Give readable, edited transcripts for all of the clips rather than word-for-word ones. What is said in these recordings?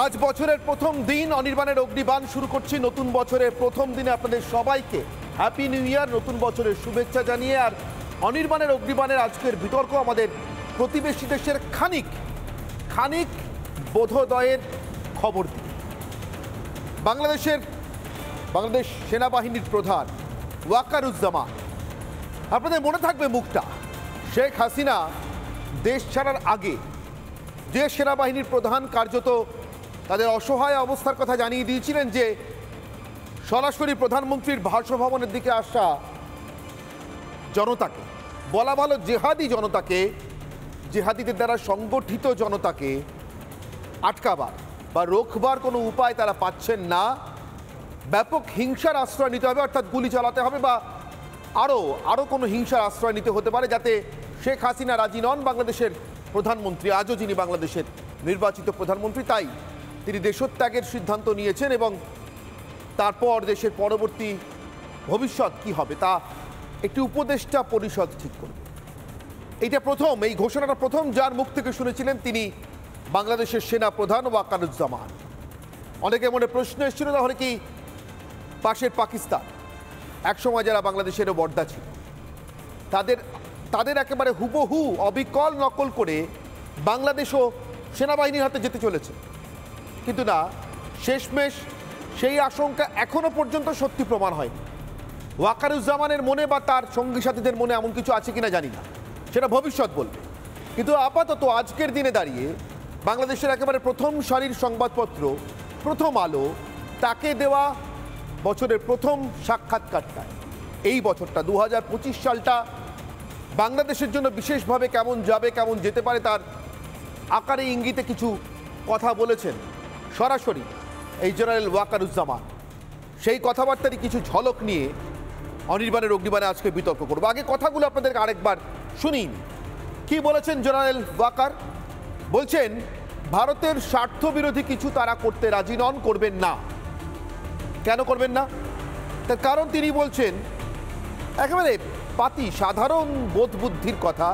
আজ বছরের প্রথম দিন অনির্বাণের অগ্নিবাণ শুরু করছি। নতুন বছরের প্রথম দিনে আপনাদের সবাইকে হ্যাপি নিউ ইয়ার, নতুন বছরের শুভেচ্ছা জানিয়ে। আর অনির্বাণের অগ্নিবাণের আজকের বিতর্ক আমাদের প্রতিবেশী দেশের খানিক বোধোদয়ের খবর দিয়ে। বাংলাদেশ সেনাবাহিনীর প্রধান ওয়াকারুজ্জামান, আপনাদের মনে থাকবে মুখটা, শেখ হাসিনা দেশ ছাড়ার আগে যে সেনাবাহিনীর প্রধান কার্যত তাদের অসহায় অবস্থার কথা জানিয়ে দিয়েছিলেন যে সরাসরি প্রধানমন্ত্রীর বাসভবনের দিকে আসা জনতাকে, বলা ভালো জেহাদি জনতাকে, জেহাদিদের দ্বারা সংগঠিত জনতাকে আটকাবার বা রোখবার কোনো উপায় তারা পাচ্ছেন না। ব্যাপক হিংসার আশ্রয় নিতে হবে, অর্থাৎ গুলি চালাতে হবে বা আরও কোনো হিংসার আশ্রয় নিতে হতে পারে, যাতে শেখ হাসিনা রাজি নন বাংলাদেশের প্রধানমন্ত্রী, আজও যিনি বাংলাদেশের নির্বাচিত প্রধানমন্ত্রী। তাই তিনি দেশত্যাগের সিদ্ধান্ত নিয়েছেন এবং তারপর দেশের পরবর্তী ভবিষ্যৎ কি হবে তা একটি উপদেষ্টা পরিষদ ঠিক করবে। এইটা প্রথম, এই ঘোষণাটা প্রথম যার মুখ থেকে শুনেছিলেন তিনি বাংলাদেশের সেনা প্রধান ওয়াকারুজ্জামান। অনেকে মনে প্রশ্ন এসেছিল, তাহলে কি পাশের পাকিস্তান, একসময় যারা বাংলাদেশেরও বর্দা ছিল, তাদের একেবারে হুবহু অবিকল নকল করে বাংলাদেশও সেনাবাহিনীর হাতে যেতে চলেছে? কিন্তু না, শেষমেশ সেই আশঙ্কা এখনো পর্যন্ত সত্যি প্রমাণ হয়নি। ওয়াকারুজ্জামানের মনে বা তার সঙ্গী সাথীদের মনে এমন কিছু আছে কিনা জানি না, সেটা ভবিষ্যৎ বলবে। কিন্তু আপাতত আজকের দিনে দাঁড়িয়ে বাংলাদেশের একেবারে প্রথম সারির সংবাদপত্র প্রথম আলো তাকে দেওয়া বছরের প্রথম সাক্ষাৎকারটায় এই বছরটা 2025 সালটা বাংলাদেশের জন্য বিশেষভাবে কেমন যাবে, কেমন যেতে পারে তার আকারে ইঙ্গিতে কিছু কথা বলেছেন সরাসরি এই জেনারেল ওয়াকারুজ্জামান। সেই কথাবার্তারই কিছু ঝলক নিয়ে অনির্বাণের অগ্নিবাণে আজকে বিতর্ক করবো। আগে কথাগুলো আপনাদেরকে আরেকবার শুনিন। কি বলেছেন জেনারেল ওয়াকার? বলছেন ভারতের স্বার্থবিরোধী কিছু তারা করতে রাজি নন, করবেন না। কেন করবেন না? তার কারণ তিনি বলছেন একেবারে পাতি সাধারণ বোধ বুদ্ধির কথা,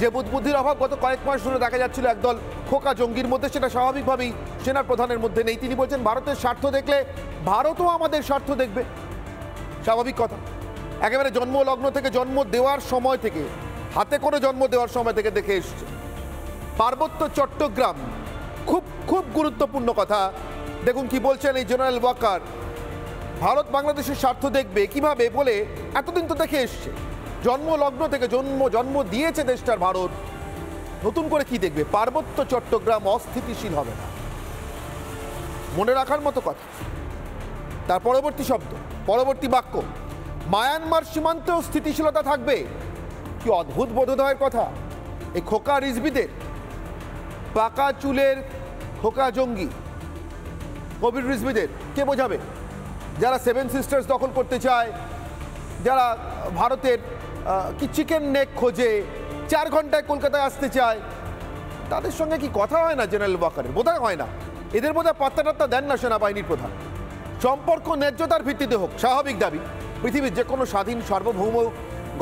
যে বোধ বুদ্ধির অভাব গত কয়েক মাস ধরে দেখা যাচ্ছিল একদল খোকা জঙ্গির মধ্যে, সেটা স্বাভাবিকভাবেই সেনা প্রধানের মধ্যে নেই। তিনি বলছেন ভারতের স্বার্থ দেখলে ভারতও আমাদের স্বার্থ দেখবে, স্বাভাবিক কথা। একেবারে জন্মলগ্ন থেকে, জন্ম দেওয়ার সময় থেকে, হাতে করে জন্ম দেওয়ার সময় থেকে দেখে এসছে। পার্বত্য চট্টগ্রাম খুব গুরুত্বপূর্ণ কথা। দেখুন কি বলছেন এই জেনারেল ওয়াকার। ভারত বাংলাদেশের স্বার্থ দেখবে কিভাবে বলে এতদিন তো দেখে এসছে, জন্মলগ্ন থেকে জন্ম দিয়েছে দেশটার ভারত, নতুন করে কি দেখবে? পার্বত্য চট্টগ্রাম অস্থিতিশীল হবে না, মনে রাখার মতো কথা। তার পরবর্তী শব্দ, পরবর্তী বাক্য, মায়ানমার সীমান্তেও স্থিতিশীলতা থাকবে। কি অদ্ভুত বোধোদয়ের কথা! এই খোকা রিজভিদের, পাকা চুলের খোকা জঙ্গি কবির রিজভিদের কে বোঝাবে? যারা সেভেন সিস্টার্স দখল করতে চায়, যারা ভারতের কি চিকেন নেক খোঁজে, 4 ঘন্টায় কলকাতায় আসতে চায়, তাদের সঙ্গে কি কথা হয় না জেনারেল ওয়াকারের? বোধহয় হয় না। এদের বোধহয় পাত্তা টাত্তা দেন না সেনাবাহিনীর প্রধান। সম্পর্ক ন্যায্যতার ভিত্তিতে হোক, স্বাভাবিক দাবি। পৃথিবীর যে কোনো স্বাধীন সার্বভৌম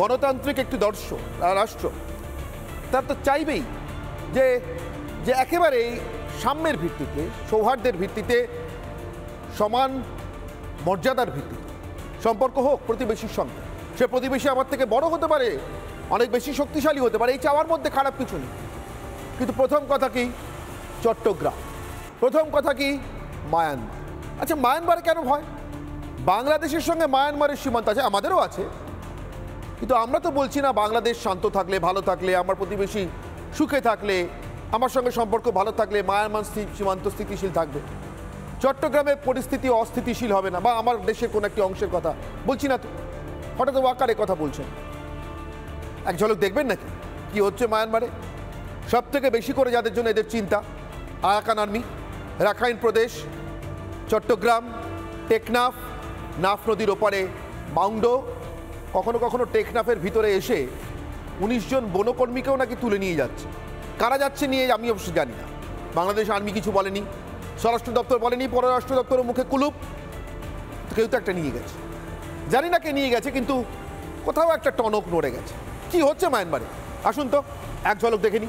গণতান্ত্রিক একটি রাষ্ট্র তার তো চাইবেই যে একেবারে সাম্যের ভিত্তিতে, সৌহার্দ্যের ভিত্তিতে, সমান মর্যাদার ভিত্তিতে সম্পর্ক হোক প্রতিবেশীর সঙ্গে। সে প্রতিবেশী আমার থেকে বড় হতে পারে, অনেক বেশি শক্তিশালী হতে পারে, এই চাওয়ার মধ্যে খারাপ কিছু নেই। কিন্তু প্রথম কথা কি চট্টগ্রাম, প্রথম কথা কি মায়ানমার। আচ্ছা, মায়ানমারে কেন ভয়? বাংলাদেশের সঙ্গে মায়ানমারের সীমান্ত আছে, আমাদেরও আছে। কিন্তু আমরা তো বলছি না বাংলাদেশ শান্ত থাকলে, ভালো থাকলে, আমার প্রতিবেশী সুখে থাকলে, আমার সঙ্গে সম্পর্ক ভালো থাকলে মায়ানমার সীমান্ত স্থিতিশীল থাকবে, চট্টগ্রামের পরিস্থিতি অস্থিতিশীল হবে না, বা আমার দেশের কোনো একটি অংশের কথা বলছি না তো। হঠাৎ ওয়াকার কথা বলছেন, এক ঝলক দেখবেন নাকি কি হচ্ছে মায়ানমারে? সব থেকে বেশি করে যাদের জন্য এদের চিন্তা, আরাকান আর্মি, রাখাইন প্রদেশ, চট্টগ্রাম, টেকনাফ, নাফ নদীর ওপারে মাউন্ডো, কখনো কখনো টেকনাফের ভিতরে এসে 19 জন বনকর্মীকেও নাকি তুলে নিয়ে যাচ্ছে। কারা যাচ্ছে নিয়ে আমি অবশ্য জানি না, বাংলাদেশ আর্মি কিছু বলেনি, স্বরাষ্ট্র দপ্তর বলেনি, পররাষ্ট্র দপ্তরের মুখে কুলুপ, কেউ তো একটা নিয়ে গেছে, জানি না কে নিয়ে গেছে, কিন্তু কোথাও একটা টনক নড়ে গেছে। কি হচ্ছে মায়ানমারে আসুন তো এক ঝলক দেখে নি।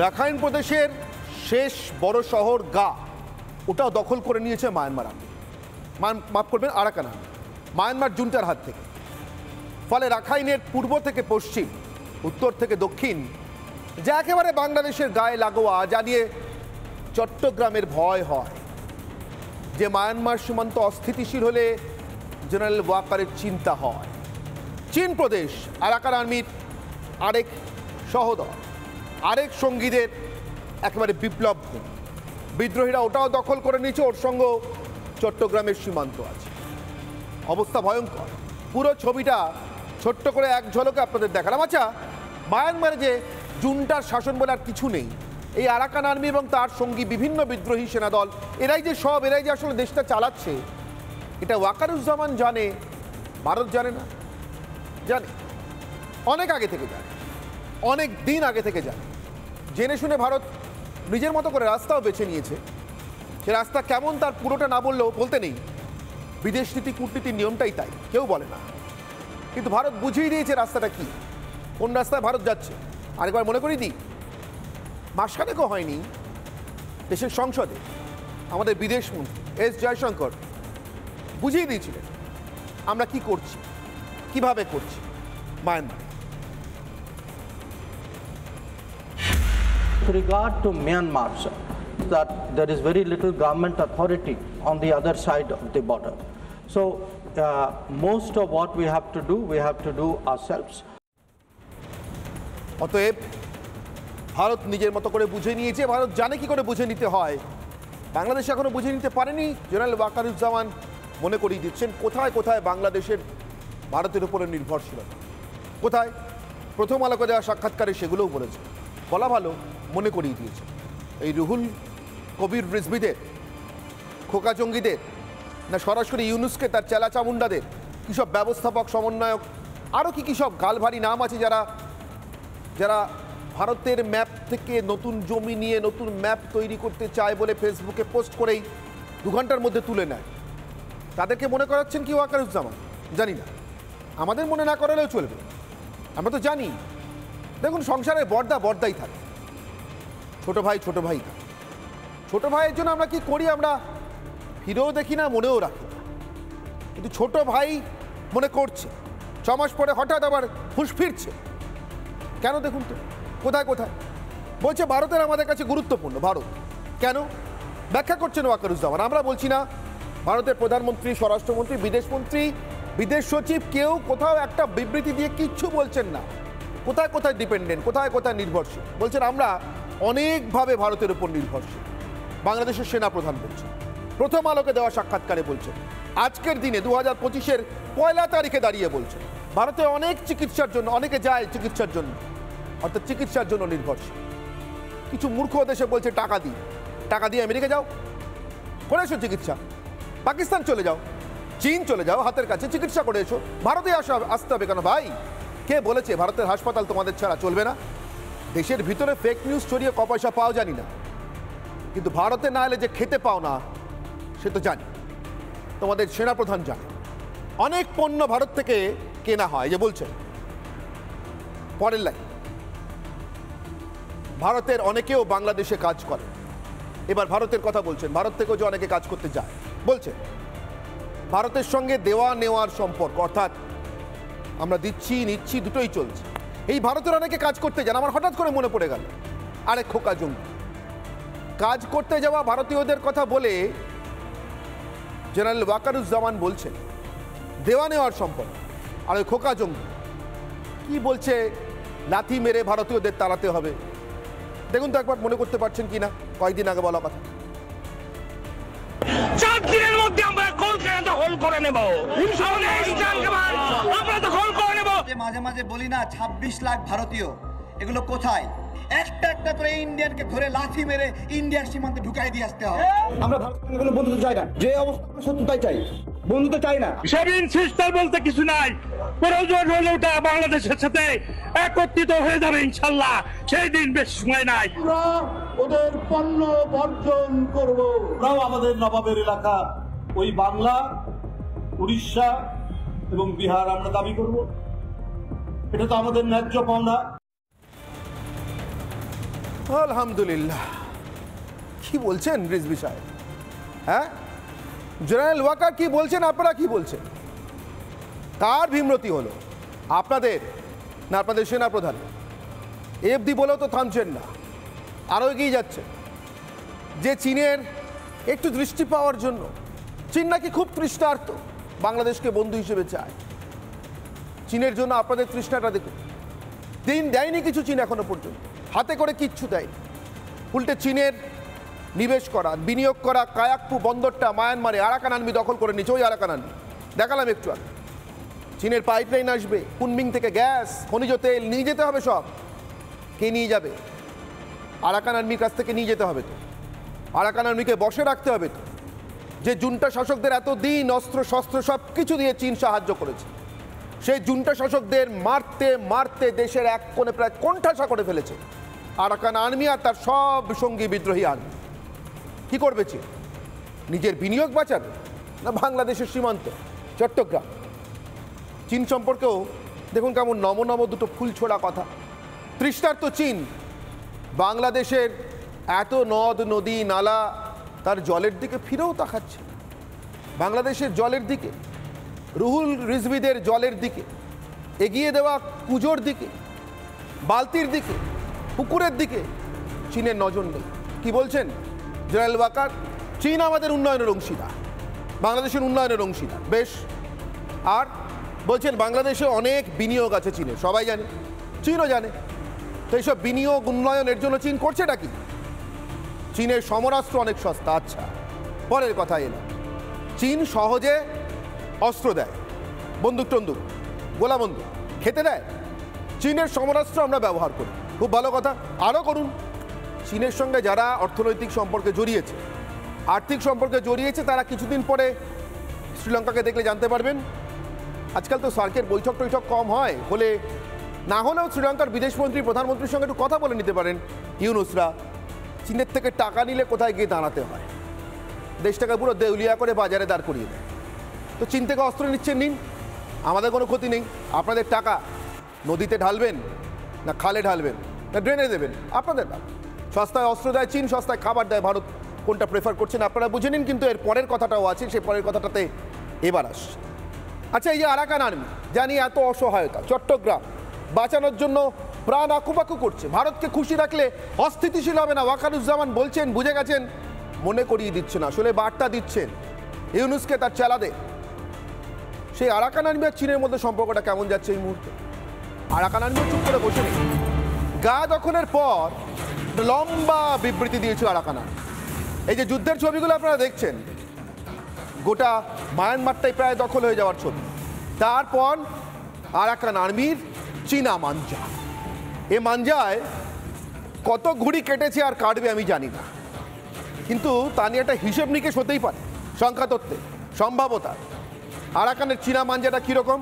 রাখাইন প্রদেশের শেষ বড় শহর গা ওটাও দখল করে নিয়েছে মায়ানমার আর্মি, মাফ করবেন আরাকান আর্মি, মায়ানমার জুন্টার হাত থেকে। ফলে রাখাইনের পূর্ব থেকে পশ্চিম, উত্তর থেকে দক্ষিণ, যা একেবারে বাংলাদেশের গায়ে লাগোয়া, যা নিয়ে চট্টগ্রামের ভয় হয় যে মায়ানমার সীমান্ত অস্থিতিশীল হলে জেনারেল ওয়াকারের চিন্তা হয়। চীন প্রদেশ আরাকান আর্মির আরেক সহোদর, আরেক সঙ্গীদের একেবারে বিপ্লব ভূমি। বিদ্রোহীরা ওটাও দখল করে নিয়েছে, ওর সঙ্গে চট্টগ্রামের সীমান্ত আছে। অবস্থা ভয়ঙ্কর। পুরো ছবিটা ছোট্ট করে এক ঝলকে আপনাদের দেখালাম। আচ্ছা, মায়ানমারে যে জুন্টার শাসন বলে আর কিছু নেই, এই আরাকান আর্মি এবং তার সঙ্গী বিভিন্ন বিদ্রোহী সেনাদল, এরাই যে আসলে দেশটা চালাচ্ছে, এটা ওয়াকারুজ্জামান জানে, ভারত জানে না? জানে, অনেক আগে থেকে জানে, অনেক দিন আগে থেকে জানে। জেনে শুনে ভারত নিজের মতো করে রাস্তাও বেছে নিয়েছে। সে রাস্তা কেমন তার পুরোটা না বললেও বলতে নেই, বিদেশ নীতি কূটনীতির নিয়মটাই তাই, কেউ বলে না। কিন্তু ভারত বুঝিয়ে দিয়েছে রাস্তাটা কি, কোন রাস্তায় ভারত যাচ্ছে। আরেকবার মনে করিয়ে দিই, মাসখানেকও হয়নি দেশের সংসদে আমাদের বিদেশমন্ত্রী এস জয়শঙ্কর বুঝিয়ে দিয়েছিলেন আমরা কি করছি, কিভাবে করছি Myanmar. With regard to Myanmar, sir, that there is very little government authority on the other side of the border. So most of what we have to do ourselves. অতএব ভারত নিজের মতো করে বুঝে নিয়েছে, ভারত জানে কি করে বুঝে নিতে হয়। বাংলাদেশ এখনো বুঝে নিতে পারেনি। জেনারেল ওয়াকারুজ্জামান মনে করিয়ে দিচ্ছেন কোথায় কোথায় বাংলাদেশের ভারতের উপরে নির্ভরশীলতা, কোথায়। প্রথম আলোকে দেওয়া সাক্ষাৎকারে সেগুলোও বলেছে, বলা ভালো, মনে করিয়ে দিয়েছে। এই রুহুল কবির রিজভিদের, খোকা জঙ্গিদের, না সরাসরি ইউনুসকে তার চেলা চামুন্ডাদের, কী সব ব্যবস্থাপক, সমন্বয়ক, আরও কী সব গালভারী নাম আছে, যারা ভারতের ম্যাপ থেকে নতুন জমি নিয়ে নতুন ম্যাপ তৈরি করতে চায় বলে ফেসবুকে পোস্ট করেই 2 ঘন্টার মধ্যে তুলে নেয়। তাদেরকে মনে করাচ্ছেন কি ওয়াকারুজ্জামান? জানি না, আমাদের মনে না করালেও চলবে, আমরা তো জানি। দেখুন, সংসারে বর্দাই থাকে, ছোট ভাই থাকে। ছোট ভাইয়ের জন্য আমরা কি করি, আমরা ফিরেও দেখি না, মনেও রাখি না। কিন্তু ছোট ভাই মনে করছে, 6 মাস পরে হঠাৎ আবার হুঁশ ফিরছে কেন? দেখুন তো কোথায় কোথায় বলছে ভারতের আমাদের কাছে গুরুত্বপূর্ণ। ভারত কেন ব্যাখ্যা করছেন ওয়াকারুজ্জামান। আমরা বলছি না, ভারতের প্রধানমন্ত্রী, স্বরাষ্ট্রমন্ত্রী, বিদেশমন্ত্রী, বিদেশ সচিব কেউ কোথাও একটা বিবৃতি দিয়ে কিচ্ছু বলছেন না। কোথায় কোথায় ডিপেন্ডেন্ট, কোথায় কোথায় নির্ভরশীল বলছেন। আমরা অনেকভাবে ভারতের উপর নির্ভরশীল। বাংলাদেশের সেনাপ্রধান বলছেন, প্রথম আলোকে দেওয়া সাক্ষাৎকারে বলছেন, আজকের দিনে 2025-এর 1 তারিখে দাঁড়িয়ে বলছেন ভারতে অনেক চিকিৎসার জন্য, অনেকে যায় চিকিৎসার জন্য, অর্থাৎ চিকিৎসার জন্য নির্ভরশীল। কিছু মূর্খ দেশে বলছে টাকা দিয়ে আমেরিকা যাও, করে এসো চিকিৎসা, পাকিস্তান চলে যাও, চীন চলে যাও, হাতের কাছে চিকিৎসা করে এসো, ভারতে আসতে হবে কেন? ভাই, কে বলেছে ভারতের হাসপাতাল তোমাদের ছাড়া চলবে না? দেশের ভিতরে ফেক নিউজ ছড়িয়ে ক পয়সা পাও জানি না, কিন্তু ভারতে না এলে যে খেতে পাও না সে তো জানি। তোমাদের সেনাপ্রধান জানে অনেক পণ্য ভারত থেকে কেনা হয়। যে বলছেন পরের লাইন, ভারতের অনেকেও বাংলাদেশে কাজ করে। এবার ভারতের কথা বলছেন, ভারত থেকেও যে অনেকে কাজ করতে যায়। বলছেন ভারতের সঙ্গে দেওয়া নেওয়ার সম্পর্ক, অর্থাৎ আমরা দিচ্ছি নিচ্ছি দুটোই চলছে। এই ভারতের অনেকে কাজ করতে যান। আমার হঠাৎ করে মনে পড়ে গেল আরেক খোকা জঙ্গি। কাজ করতে যাওয়া ভারতীয়দের কথা বলে জেনারেল ওয়াকারুজ্জামান বলছেন দেওয়া নেওয়ার সম্পর্ক। আর ওই খোকা জঙ্গি কি বলছে, লাথি মেরে ভারতীয়দের তাড়াতে হবে। দেখুন তো একবার, মনে করতে পারছেন কিনা কয়েকদিন আগে বলা কথা। 4 দিনের মধ্যে আমরা কলকাতা দখল করে নেব, আমরা দখল করে নেব। মাঝে মাঝে বলি না 26 লাখ ভারতীয়, এগুলো কোথায়? একটা করে ইন্ডিয়ানকে ধরে লাথি মেরে ইন্ডিয়ার সীমান্তে ঢুকাই দিয়ে আসতে হবে। আমরা ভারতের সঙ্গে কোনো বন্ধুত্ব চাই না, যে অবস্থা শত্রুতাই চাই, বন্ধুত্ব চাই না। সেভিং সিস্টার বলতে কিছু নাই, প্রয়োজন হলে ওটা বাংলাদেশের সাথে একত্রিত হয়ে যাবে ইনশাল্লাহ, সেই দিন বেশি সময় নাই। আমরা ওদের পণ্য বর্জন করব। আমরাও আমাদের নবাবের এলাকা ওই বাংলা, উড়িষ্যা এবং বিহার আমরা দাবি করব। এটা তো আমাদের ন্যায্য পাওনা। আলহামদুলিল্লাহ। কি বলছেন রিজভী সাহেব? হ্যাঁ, জেনারেল ওয়াকার কি বলছেন, আপনারা কি বলছেন? কার ভীমরতি হলো, আপনাদের না আপনাদের সেনাপ্রধান? এফডি বলেও তো থামছেন না, আরও এগিয়ে যাচ্ছে। যে চীনের একটু দৃষ্টি পাওয়ার জন্য, চীন নাকি খুব তৃষ্ণার্ত, বাংলাদেশকে বন্ধু হিসেবে চায়। চীনের জন্য আপনাদের তৃষ্ণাটা দেখুন। দিন দেয়নি কিছু চীন এখনো পর্যন্ত, হাতে করে কিচ্ছু দেয়নি। উল্টে চীনের নিবেশ করা, বিনিয়োগ করা কায়াকপু বন্দরটা মায়ানমারে আরাকান আর্মি দখল করে নিচ্ছে। ওই আরাকান আর্মি দেখালাম একটু আগে। চীনের পাইপলাইন আসবে, কুনমিং থেকে গ্যাস, খনিজ তেল নিয়ে যেতে হবে। সব কে নিয়ে যাবে? আরাকান আর্মির কাছ থেকে নিয়ে যেতে হবে তো। আরাকান আর্মিকে বসে রাখতে হবে তো। যে জুন্টা শাসকদের এতদিন অস্ত্র শস্ত্র সব কিছু দিয়ে চীন সাহায্য করেছে, সেই জুন্টা শাসকদের মারতে মারতে দেশের এক কোণে প্রায় কোণঠাসা করে ফেলেছে আরাকান আর্মি আর তার সব সঙ্গী বিদ্রোহী আর্মি। কি করবে চীন? নিজের বিনিয়োগ বাঁচাবে না বাংলাদেশের সীমান্ত চট্টগ্রাম? চীন সম্পর্কেও দেখুন কেমন নম নম দুটো ফুল ছোড়া কথা। তৃষ্ণার্ত চীন বাংলাদেশের এত নদ নদী নালা তার জলের দিকে ফিরেও তাকাচ্ছে। বাংলাদেশের জলের দিকে, রুহুল রিজভিদের জলের দিকে, এগিয়ে দেওয়া কুজোর দিকে, বালতির দিকে, পুকুরের দিকে চীনের নজর নেই। কি বলছেন জেনারেল ওয়াকার? চীন আমাদের উন্নয়নের অংশীদার, বাংলাদেশের উন্নয়নের অংশীদার। বেশ, আর বলছেন বাংলাদেশে অনেক বিনিয়োগ আছে চীনের, সবাই জানে, চীনও জানে। তো এইসব বিনিয়োগ উন্নয়নের জন্য চীন করছেটা কি? চীনের সমরাস্ত্র অনেক সস্তা। আচ্ছা, পরের কথা এলো, চীন সহজে অস্ত্র দেয়, বন্দুক টন্দুক, গোলা বন্দুক খেতে দেয়। চীনের সমরাস্ত্র আমরা ব্যবহার করি, খুব ভালো কথা, আরও করুন। চীনের সঙ্গে যারা অর্থনৈতিক সম্পর্কে জড়িয়েছে, আর্থিক সম্পর্কে জড়িয়েছে, তারা কিছুদিন পরে শ্রীলঙ্কাকে দেখলে জানতে পারবেন। আজকাল তো সার্কের বৈঠক টৈঠক কম হয়, হলে না হলেও শ্রীলঙ্কার বিদেশমন্ত্রী প্রধানমন্ত্রীর সঙ্গে একটু কথা বলে নিতে পারেন ইউনুসরা। চীনের থেকে টাকা নিলে কোথায় গিয়ে দাঁড়াতে হয়, দেশটাকে পুরো দেউলিয়া করে বাজারে দাঁড় করিয়ে দেয়। তো চীন থেকে অস্ত্র নিচ্ছেন, নিন, আমাদের কোনো ক্ষতি নেই। আপনাদের টাকা নদীতে ঢালবেন না খালে ঢালবেন না ড্রেনে দেবেন, আপনাদের না। সস্তায় অস্ত্র দেয় চীন, সস্তায় খাবার দেয় ভারত, কোনটা প্রেফার করছেন আপনারা বুঝে নিন। কিন্তু এর পরের কথাটাও আছে, সেই পরের কথাটাতে এবার আসছে। আচ্ছা, এই যে আরাকান আর্মি জানি এত অসহায়তা, চট্টগ্রাম বাঁচানোর জন্য প্রাণ আকুপাকু করছে, ভারতকে খুশি রাখলে অস্থিতিশীল হবে না, ওয়াকারুজ্জামান বলছেন, বুঝে গেছেন, মনে করিয়ে দিচ্ছে না, আসলে বার্তা দিচ্ছেন ইউনুসকে তার চালাদে। সেই আরাকান আর্মি আর চীনের মধ্যে সম্পর্কটা কেমন যাচ্ছে এই মুহূর্তে? আরাকান আর্মি চুপ করে বসে নেই, গা দখলের পর লম্বা বিবৃতি দিয়েছিল আরাকান আর্মি। এই যে যুদ্ধের ছবিগুলো আপনারা দেখছেন, গোটা মায়ানমারটাই প্রায় দখল হয়ে যাওয়ার ছবি। তারপর আরাকান আর্মির চীনা মাঞ্জা, এ মাঞ্জায় কত ঘুড়ি কেটেছে আর কাটবে আমি জানি না, কিন্তু তা নিয়ে একটা হিসেব নিকেশ হতেই পারে সংখ্যা তত্ত্বে, সম্ভাবতা। আরাকানের চীনা মাঞ্জাটা কীরকম?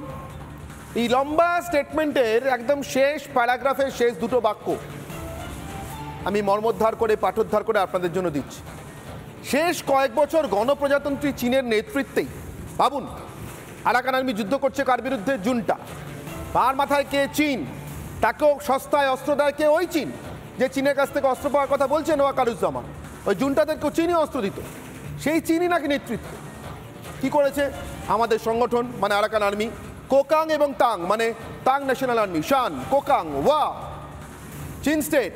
এই লম্বা স্টেটমেন্টের একদম শেষ প্যারাগ্রাফের শেষ দুটো বাক্য আমি মর্মোদ্ধার করে পাঠোদ্ধার করে আপনাদের জন্য দিচ্ছি। শেষ কয়েক বছর গণপ্রজাতন্ত্রী চীনের নেতৃত্বেই, ভাবুন, আরাকান আর্মি যুদ্ধ করছে কার বিরুদ্ধে? জুন্টা। তার মাথায় কে? চীন। তাকেও সস্তায় অস্ত্র দেয় কে? ওই চীন যে চীনের কাছ থেকে অস্ত্র পাওয়ার কথা বলছেন ওয়াকারুজ্জামান। ওই জুন্টাদেরকেও চীনই অস্ত্র দিত, সেই চীনই নাকি নেতৃত্ব। কি করেছে আমাদের সংগঠন মানে আরাকান আর্মি? কোকাং এবং তাং মানে তাং ন্যাশনাল আর্মি, শান, কোকাং, ওয়া, চীন স্টেট,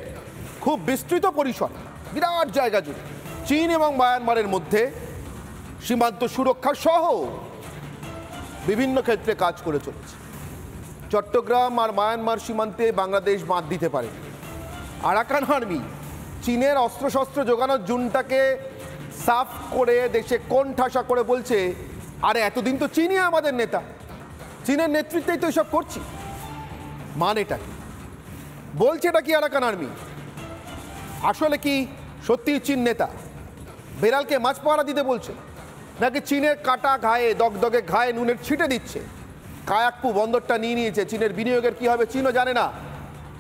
খুব বিস্তৃত পরিসর, বিরাট জায়গা জুড়ে চীন এবং মায়ানমারের মধ্যে সীমান্ত সুরক্ষা সহ বিভিন্ন ক্ষেত্রে কাজ করে চলেছে। চট্টগ্রাম আর মায়ানমার সীমান্তে বাংলাদেশ বাঁধ দিতে পারে। আরাকান আর্মি চীনের অস্ত্রশস্ত্র যোগানোর জুনটাকে সাফ করে দেশে কোণঠাসা করে বলছে, আরে এতদিন তো চীনই আমাদের নেতা, চীনের নেতৃত্বেই তো এসব করছি। মানেটা কি? বলছেটা কি আরাকান আর্মি? আসলে কি সত্যি চীন নেতা বেড়ালকে মাছ পাহারা দিতে বলছে, নাকি চীনের কাটা ঘায়ে দগদগে ঘায়ে নুনের ছিটে দিচ্ছে? কায়াকপু বন্দরটা নিয়ে নিয়েছে, চীনের বিনিয়োগের কি হবে চীনও জানে না।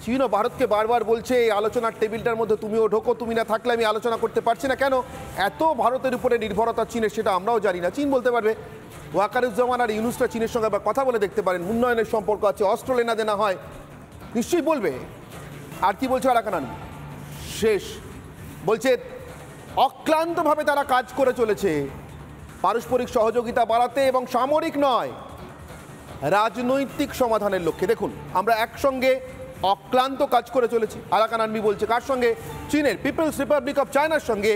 চীনও ভারতকে বারবার বলছে এই আলোচনার টেবিলটার মধ্যে তুমিও ঢোকো, তুমি না থাকলে আমি আলোচনা করতে পারছি না। কেন এত ভারতের উপরে নির্ভরতা চীনের সেটা আমরাও জানি না। চীন বলতে পারবে, ওয়াকারুজ্জামান আর ইউনুসরা চীনের সঙ্গে আবার কথা বলে দেখতে পারেন, উন্নয়নের সম্পর্ক আছে, অস্ত্র লেনা দেনা হয়, নিশ্চয়ই বলবে। আর কি বলছে আরাকান আর্মি? শেষ। বলছে অক্লান্তভাবে তারা কাজ করে চলেছে পারস্পরিক সহযোগিতা বাড়াতে এবং সামরিক নয় রাজনৈতিক সমাধানের লক্ষ্যে। দেখুন, আমরা একসঙ্গে অক্লান্ত কাজ করে চলেছি। আরাকান আর্মি বলছে কার সঙ্গে? চীনের পিপলস রিপাবলিক অফ চায়নার সঙ্গে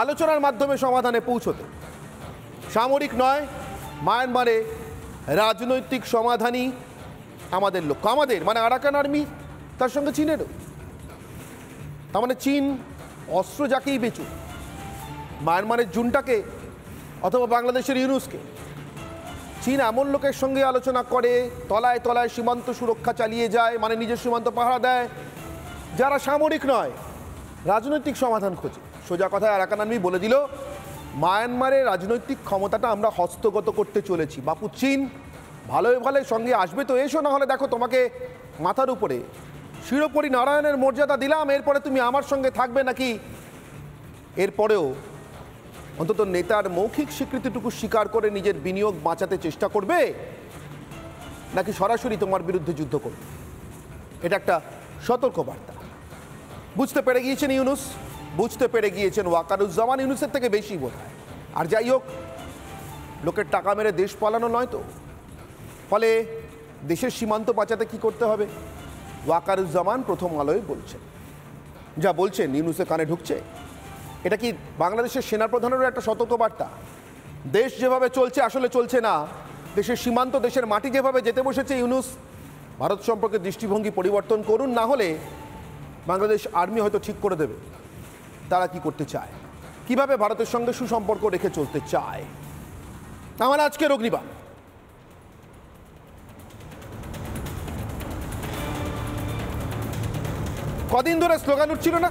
আলোচনার মাধ্যমে সমাধানে পৌঁছতে। সামরিক নয়, মায়ানমারে রাজনৈতিক সমাধানই আমাদের লক্ষ্য। আমাদের মানে আরাকান আর্মি, তার সঙ্গে চীনেরও। তার মানে চীন অস্ত্র যাকেই বেচুক, মায়ানমারের জুনটাকে অথবা বাংলাদেশের ইউনুসকে, চীন এমন লোকের সঙ্গে আলোচনা করে তলায় তলায় সীমান্ত সুরক্ষা চালিয়ে যায়, মানে নিজের সীমান্ত পাহারা দেয়, যারা সামরিক নয় রাজনৈতিক সমাধান খোঁজে। সোজা কথায় আরাকান আর্মি বলে দিল মায়ানমারের রাজনৈতিক ক্ষমতাটা আমরা হস্তগত করতে চলেছি। বাপু চীন ভালোই ভালোই সঙ্গে আসবে তো এসো, না হলে দেখো তোমাকে মাথার উপরে শিরোপরি নারায়ণের মর্যাদা দিলাম, এরপরে তুমি আমার সঙ্গে থাকবে নাকি? এরপরেও অন্তত নেতার মৌখিক স্বীকৃতিটুকু স্বীকার করে নিজের বিনিয়োগ বাঁচাতে চেষ্টা করবে, নাকি সরাসরি তোমার বিরুদ্ধে যুদ্ধ করবে? এটা একটা সতর্ক বার্তা। বুঝতে পেরে গিয়েছেন ইউনুস, বুঝতে পেরে গিয়েছেন ওয়াকারুজ্জামান, ইউনুসের থেকে বেশি বোধ হয়। আর যাই হোক, লোকের টাকা মেরে দেশ পালানো নয় তো, ফলে দেশের সীমান্ত বাঁচাতে কি করতে হবে ওয়াকারুজ্জামান প্রথম আলোয় বলছেন। যা বলছেন ইউনুসের কানে ঢুকছে। এটা কি বাংলাদেশের সেনাপ্রধানেরও একটা সতর্কবার্তা? দেশ যেভাবে চলছে আসলে চলছে না, দেশের সীমান্ত, দেশের মাটি যেভাবে যেতে বসেছে, ইউনুস ভারত সম্পর্কে দৃষ্টিভঙ্গি পরিবর্তন করুন, না হলে বাংলাদেশ আর্মি হয়তো ঠিক করে দেবে তারা কি করতে চায়, কিভাবে ভারতের সঙ্গে সুসম্পর্ক রেখে চলতে চায়। আমার আজকের অগ্নিবাণ। কদিন ধরে স্লোগান উঠছিল না,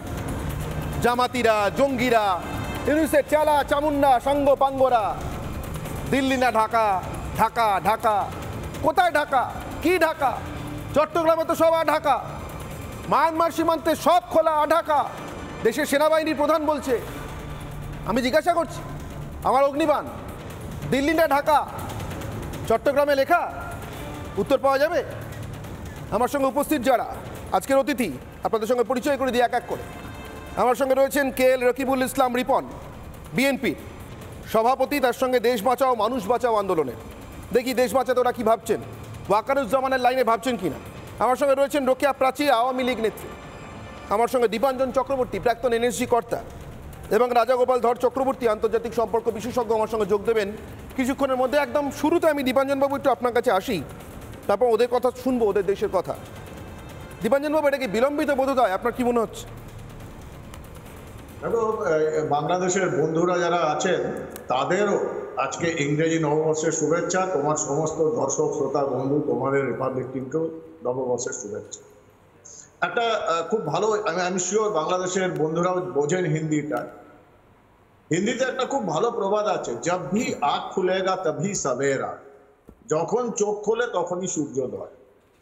জামাতিরা, জঙ্গিরা, ইউনুসের চালা চামুন্ডা সাঙ্গ পাঙ্গরা, দিল্লি না ঢাকা, ঢাকা ঢাকা। কোথায় ঢাকা? কি ঢাকা? চট্টগ্রামে তো সব ঢাকা, মায়ানমার সীমান্তে সব খোলা ঢাকা। দেশের সেনাবাহিনীর প্রধান বলছে। আমি জিজ্ঞাসা করছি, আমার অগ্নিবাণ, দিল্লি না ঢাকা, চট্টগ্রামে লেখা? উত্তর পাওয়া যাবে? আমার সঙ্গে উপস্থিত যারা আজকের অতিথি, আপনাদের সঙ্গে পরিচয় করে দিই এক এক করে। আমার সঙ্গে রয়েছেন KL রকিবুল ইসলাম রিপন, বিএনপি সভাপতি, তার সঙ্গে দেশ বাঁচাও মানুষ বাঁচাও আন্দোলনের। দেখি দেশ বাঁচাতে ওরা কী ভাবছেন, ওয়াকারুজ্জামানের লাইনে ভাবছেন কিনা। আমার সঙ্গে রয়েছেন রোকেয়া প্রাচী, আওয়ামী লীগ নেত্রী। আমার সঙ্গে দীপাঞ্জন চক্রবর্তী, প্রাক্তন NSG কর্তা, এবং রাজাগোপাল ধর চক্রবর্তী, আন্তর্জাতিক সম্পর্ক বিশেষজ্ঞ, আমার সঙ্গে যোগ দেবেন কিছুক্ষণের মধ্যে। একদম শুরুতে আমি দীপাঞ্জনবাবু একটু আপনার কাছে আসি, তারপর ওদের কথা শুনবো, ওদের দেশের কথা। দীপাঞ্জনবাবু, এটা কি বিলম্বিত বোধ হয়? আপনার কি মনে হচ্ছে? দেখো, বাংলাদেশের বন্ধুরা যারা আছেন তাদেরও আজকে ইংরেজি নববর্ষের শুভেচ্ছা। তোমার সমস্ত দর্শক শ্রোতা বন্ধু, তোমাদের রিপাবলিক টিমকেও নববর্ষের শুভেচ্ছা। একটা খুব ভালো, আমি শিওর বাংলাদেশের বন্ধুরাও বোঝেন হিন্দিটা। হিন্দিতে একটা খুব ভালো প্রবাদ আছে, জব ভি আঁখ খুলেগা তভি সবেরা। যখন চোখ খোলে তখনই সূর্যোদয়।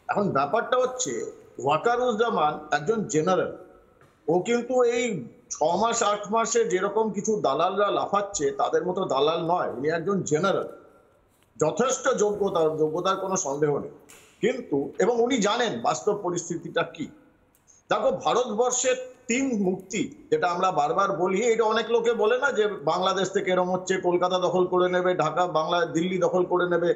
এখন ব্যাপারটা হচ্ছে, ওয়াকারুজ্জামান একজন জেনারেল। ও কিন্তু এই 6 মাস 8 মাসে যেরকম কিছু দালালরা লাফাচ্ছে তাদের মতো দালাল নয়। উনি একজন জেনারেল, যথেষ্ট যোগ্যতার কোনো সন্দেহ নেই। কিন্তু এবং উনি জানেন বাস্তব পরিস্থিতিটা কি। দেখো, ভারতবর্ষের 3 মূর্তি, যেটা আমরা বারবার বলি, এটা অনেক লোকে বলে না যে বাংলাদেশ থেকে এরম হচ্ছে, কলকাতা দখল করে নেবে, ঢাকা দিল্লি দখল করে নেবে,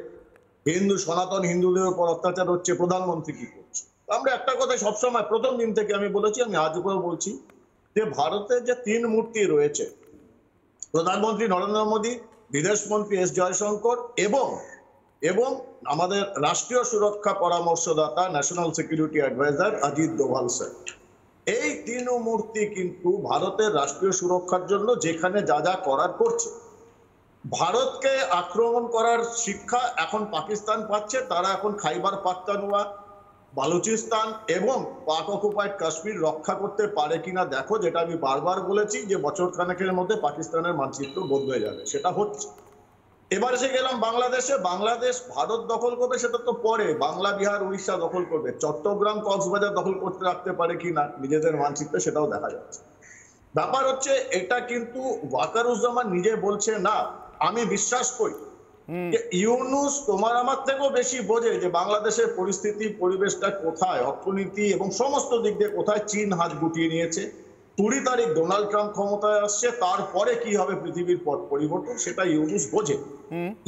হিন্দু সনাতন হিন্দুদের উপর অত্যাচার হচ্ছে, প্রধানমন্ত্রী কি করছে। আমরা একটা কথা সবসময় প্রথম দিন থেকে আমি বলেছি, আমি আজকেও বলছি, যে ভারতের যে 3 মূর্তি রয়েছে, প্রধানমন্ত্রী নরেন্দ্র মোদী, বিদেশমন্ত্রী S জয়শঙ্কর এবং আমাদের রাষ্ট্রীয় সুরক্ষা পরামর্শদাতা national security adviser Ajit Doval sir, এই 3 মূর্তি কিন্তু ভারতের রাষ্ট্রীয় সুরক্ষার জন্য যেখানে যা যা করার করছে। ভারতকে আক্রমণ করার শিক্ষা এখন পাকিস্তান পাচ্ছে। তারা এখন খাইবার পাখতুনখোয়া, বালুচিস্তান এবং পাক অকুপাইড কাশ্মীর রক্ষা করতে পারে কিনা দেখো। যেটা আমি বারবার বলেছি যে বছর খানেকের মধ্যে পাকিস্তানের মানচিত্র বদলে যাবে, সেটা হচ্ছে। এবার এসে গেলাম বাংলাদেশে। বাংলাদেশ ভারত দখল করবে সেটা তো পরে, বাংলা, বিহার, উড়িষ্যা দখল করবে। চট্টগ্রাম, কক্সবাজার দখল করতে রাখতে পারে কিনা নিজেদের মানচিত্রে, সেটাও দেখা যাচ্ছে। ব্যাপার হচ্ছে, এটা কিন্তু ওয়াকারুজ্জামান নিজে বলছে না। আমি বিশ্বাস করি যে ইউনুস তোমার আমার থেকেও বেশি বোঝে যে বাংলাদেশের পরিস্থিতি, পরিবেশটা কোথায়, অর্থনীতি এবং সমস্ত দিক দিয়ে কোথায় চীন হাত গুটিয়ে নিয়েছে। 20 তারিখ ডোনাল্ড ট্রাম্প ক্ষমতায় আসছে, তারপরে কি হবে পৃথিবীর পথ পরিবর্তন সেটা ইউনুস বোঝে।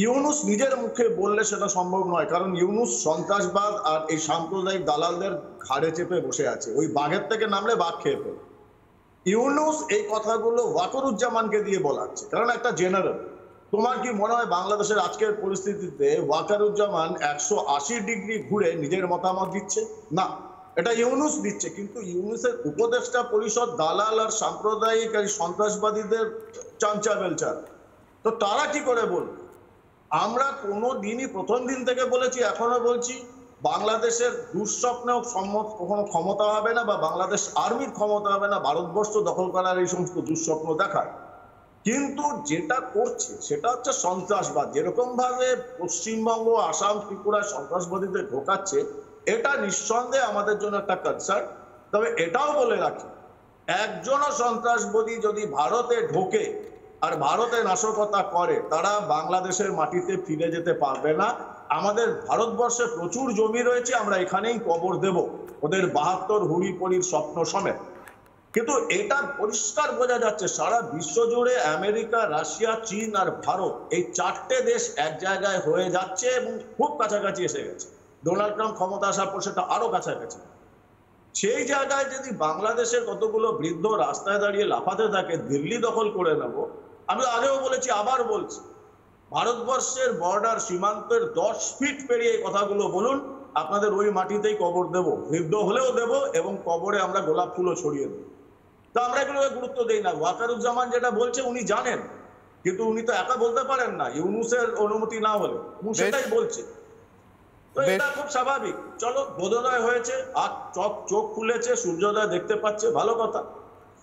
ইউনুস নিজের মুখে বললে সেটা সম্ভব নয়, কারণ ইউনুস সন্ত্রাসবাদ আর এই সাম্প্রদায়িক দালালদের ঘাড়ে চেপে বসে আছে, ওই বাঘের থেকে নামলে বাঘ খেয়ে ফেলে। ইউনুস এই কথাগুলো ওয়াকারুজ্জামানকে দিয়ে বলাচ্ছে, কারণ একটা জেনারেল। তোমার কি মনে হয় বাংলাদেশের আজকের পরিস্থিতিতে ওয়াকারুজ্জামান 180 ডিগ্রি ঘুরে নিজের মতামত দিচ্ছে? না, এটা ইউনুস দিচ্ছে। কিন্তু ইউনুসের উপদেষ্টা পরিষদ দালাল আর সাম্প্রদায়িক আর সন্ত্রাসবাদীদের চামচা বেলচার, তো তারা কি করে বলবে? আমরা কোনো দিনই প্রথম দিন থেকে বলেছি, এখনো বলছি, বাংলাদেশের দুঃস্বপ্নেও কখনো ক্ষমতা হবে না, বা বাংলাদেশ আর্মির ক্ষমতা হবে না ভারতবর্ষ দখল করার এই সমস্ত দুঃস্বপ্ন দেখায়। কিন্তু যেটা করছে সেটা হচ্ছে সন্ত্রাসবাদ। যেরকম ভাবে পশ্চিমবঙ্গ, আসাম, ত্রিপুরায় সন্ত্রাসবাদীদের ঢোকাচ্ছে, এটা নিঃসন্দেহে আমাদের জন্য একটা কনসার্ন। তবে এটাও বলে রাখি, একজনও সন্ত্রাসবাদী যদি ভারতে ঢোকে আর ভারতে নাশকতা করে, তারা বাংলাদেশের মাটিতে ফিরে যেতে পারবে না। আমাদের ভারতবর্ষে প্রচুর জমি রয়েছে, আমরা এখানেই কবর দেব ওদের 72 হুড়ি পড়ির স্বপ্ন সমেত। কিন্তু এটা পরিষ্কার বোঝা যাচ্ছে সারা বিশ্ব জুড়ে আমেরিকা, রাশিয়া, চীন আর ভারত, এই 4টে দেশ এক জায়গায় হয়ে যাচ্ছে এবং খুব কাছাকাছি এসে গেছে। ডোনাল্ড ট্রাম্প ক্ষমতা আসার পর সেটা আরো কাছাকাছি। সেই জায়গায় যদি বাংলাদেশের কতগুলো বৃদ্ধ রাস্তায় দাঁড়িয়ে লাফাতে থাকে দিল্লি দখল করে নেব, আমি আগেও বলেছি, আবার বলছি, ভারতবর্ষের বর্ডার সীমান্তের 10 ফিট পেরিয়ে এই কথাগুলো বলুন, আপনাদের ওই মাটিতেই কবর দেব, বৃদ্ধ হলেও দেব, এবং কবরে আমরা গোলাপ ফুলও ছড়িয়ে দেবো। তো আমরা এগুলোকে গুরুত্ব দেই না। ওয়াকারুজ্জামান যেটা বলছে উনি জানেন, কিন্তু উনি তো একা বলতে পারেন না, ইউনুসের অনুমতি না হলে উনি সেটাই বলছে। তো এটা খুব স্বাভাবিক। চলো, বোধোদয় হয়েছে, আর চোখ খুলেছে, সূর্যোদয় দেখতে পাচ্ছে, ভালো কথা।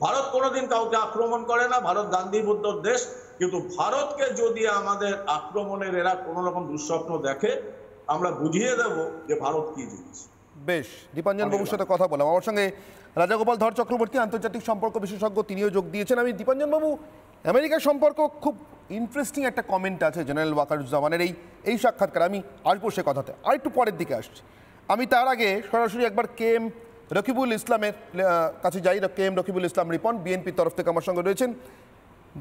ভারত কোনোদিন কাউকে আক্রমণ করে না, ভারত গান্ধী বুদ্ধর দেশ। কিন্তু ভারতকে যদি আমাদের আক্রমণের এরা কোনো রকম দুঃস্বপ্ন দেখে, আমরা বুঝিয়ে দেব যে ভারত কি জিনিস। বেশ, দীপাঞ্জন বাবুর সাথে কথা বললাম। আমার সঙ্গে রাজাগোপাল ধর চক্রবর্তী, আন্তর্জাতিক সম্পর্ক বিশেষজ্ঞ, তিনিও যোগ দিয়েছেন। আমি দীপাঞ্জন বাবু, আমেরিকা সম্পর্ক খুব ইন্টারেস্টিং একটা কমেন্ট আছে জেনারেল ওয়াকারুজ্জামানের এই সাক্ষাৎকার। আমি আসবো সে কথাতে, আর একটু পরের দিকে আসছি। আমি তার আগে সরাসরি একবার KM রকিবুল ইসলামের কাছে যাই। KM রকিবুল ইসলাম রিপন, বিএনপির তরফ থেকে আমার সঙ্গে রয়েছেন।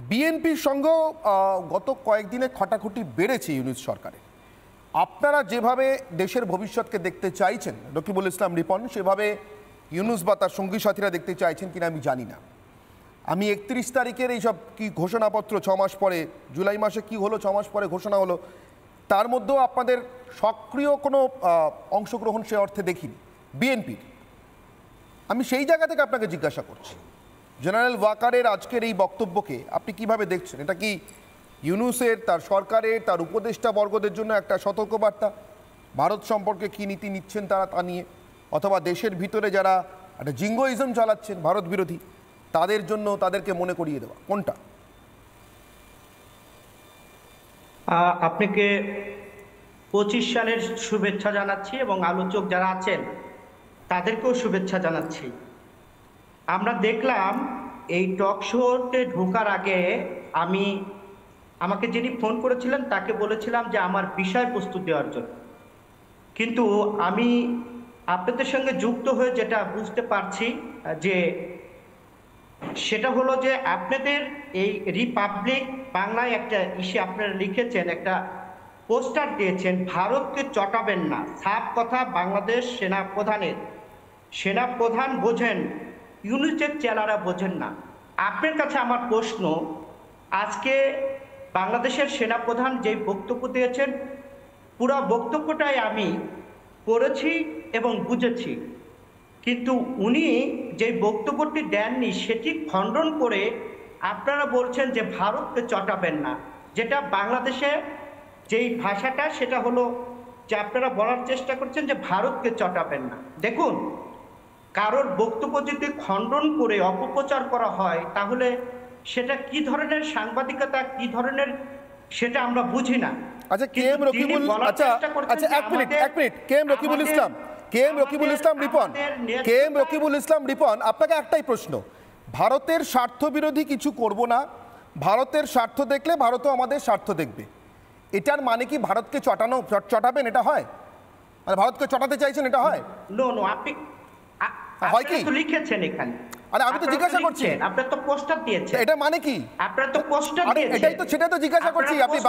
বিএনপির সঙ্গে গত কয়েকদিনে খটাখটি বেড়েছে ইউনুস সরকারের। আপনারা যেভাবে দেশের ভবিষ্যৎকে দেখতে চাইছেন রকিবুল ইসলাম রিপন, সেভাবে ইউনুস বা তার সঙ্গী সাথীরা দেখতে চাইছেন কিনা আমি জানি না। আমি 31 তারিখের এইসব কি ঘোষণাপত্র 6 মাস পরে, জুলাই মাসে কি হলো 6 মাস পরে ঘোষণা হলো, তার মধ্যেও আপনাদের সক্রিয় কোনো অংশগ্রহণ সে অর্থে দেখিনি বিএনপির। আমি সেই জায়গা থেকে আপনাকে জিজ্ঞাসা করছি, জেনারেল ওয়াকারের আজকের এই বক্তব্যকে আপনি কিভাবে দেখছেন? এটা কি ইউনুসের, তার সরকারের, তার উপদেষ্টা বর্গদের জন্য একটা সতর্কবার্তা? ভারত সম্পর্কে কী নীতি নিচ্ছেন তারা তা নিয়ে, অথবা দেশের ভিতরে যারা একটা জিঙ্গোইজম চালাচ্ছেন ভারত বিরোধী, তাদের জন্য তাদেরকে মনে করিয়ে দেওয়া, কোনটা? আপনাকে 25 সালের শুভেচ্ছা জানাচ্ছি এবং আলোচক যারা আছেন তাদেরকেও শুভেচ্ছা জানাচ্ছি। আমরা দেখলাম এই টক শোতে ঢোকার আগে আমাকে যিনি ফোন করেছিলেন তাকে বলেছিলাম যে আমার বিষয়বস্তু দেওয়ার জন্য, কিন্তু আমি আপনাদের সঙ্গে যুক্ত হয়ে যেটা বুঝতে পারছি যে সেটা হলো যে আপনাদের এই রিপাবলিক বাংলায় একটা ইস্যু আপনারা লিখেছেন, একটা পোস্টার দিয়েছেন, ভারতকে চটাবেন না। সাফ কথা, বাংলাদেশ সেনাপ্রধান বোঝেন, ইউনুসের চেলারা বোঝেন না। আপনার কাছে আমার প্রশ্ন, আজকে বাংলাদেশের সেনাপ্রধান যেই বক্তব্য দিয়েছেন, পুরো বক্তব্যটাই আমি পড়েছি এবং বুঝেছি, কিন্তু উনি যে বক্তব্যটি দেননি সেটি খণ্ডন করে আপনারা বলছেন যে ভারতকে চটাবেন না। যেটা বাংলাদেশে যেই ভাষাটা সেটা হলো যে আপনারা বলার চেষ্টা করছেন যে ভারতকে চটাবেন না। দেখুন, কারোর বক্তব্য যদি খণ্ডন করে অপপ্রচার করা হয় তাহলে সেটা কি ধরনের সাংবাদিকতা, কি ধরনের, সেটা আমরা বুঝি না। আচ্ছা, KM রকিবুল, আচ্ছা এক মিনিট KM রকিবুল ইসলাম রিপন, আপনাকে একটাই প্রশ্ন, ভারতের স্বার্থ বিরোধী কিছু করব না, ভারতের স্বার্থ দেখলে ভারতও আমাদের স্বার্থ দেখবে, এটার মানে কি ভারতকে চটাবেন? এটা হয়? মানে ভারতকে চটাতে চাইছেন, এটা হয়? নো, আপনি হয় কি লিখেছেন এখানে? আরে আমি তো জিজ্ঞাসা করছি, আপনারা তো পোস্টার দিয়েছেন, এটা মানে কি? আপনারা তো পোস্টার আরে দিয়েছেন, এটাই তো, সেটাই তো জিজ্ঞাসা করছি। আপনি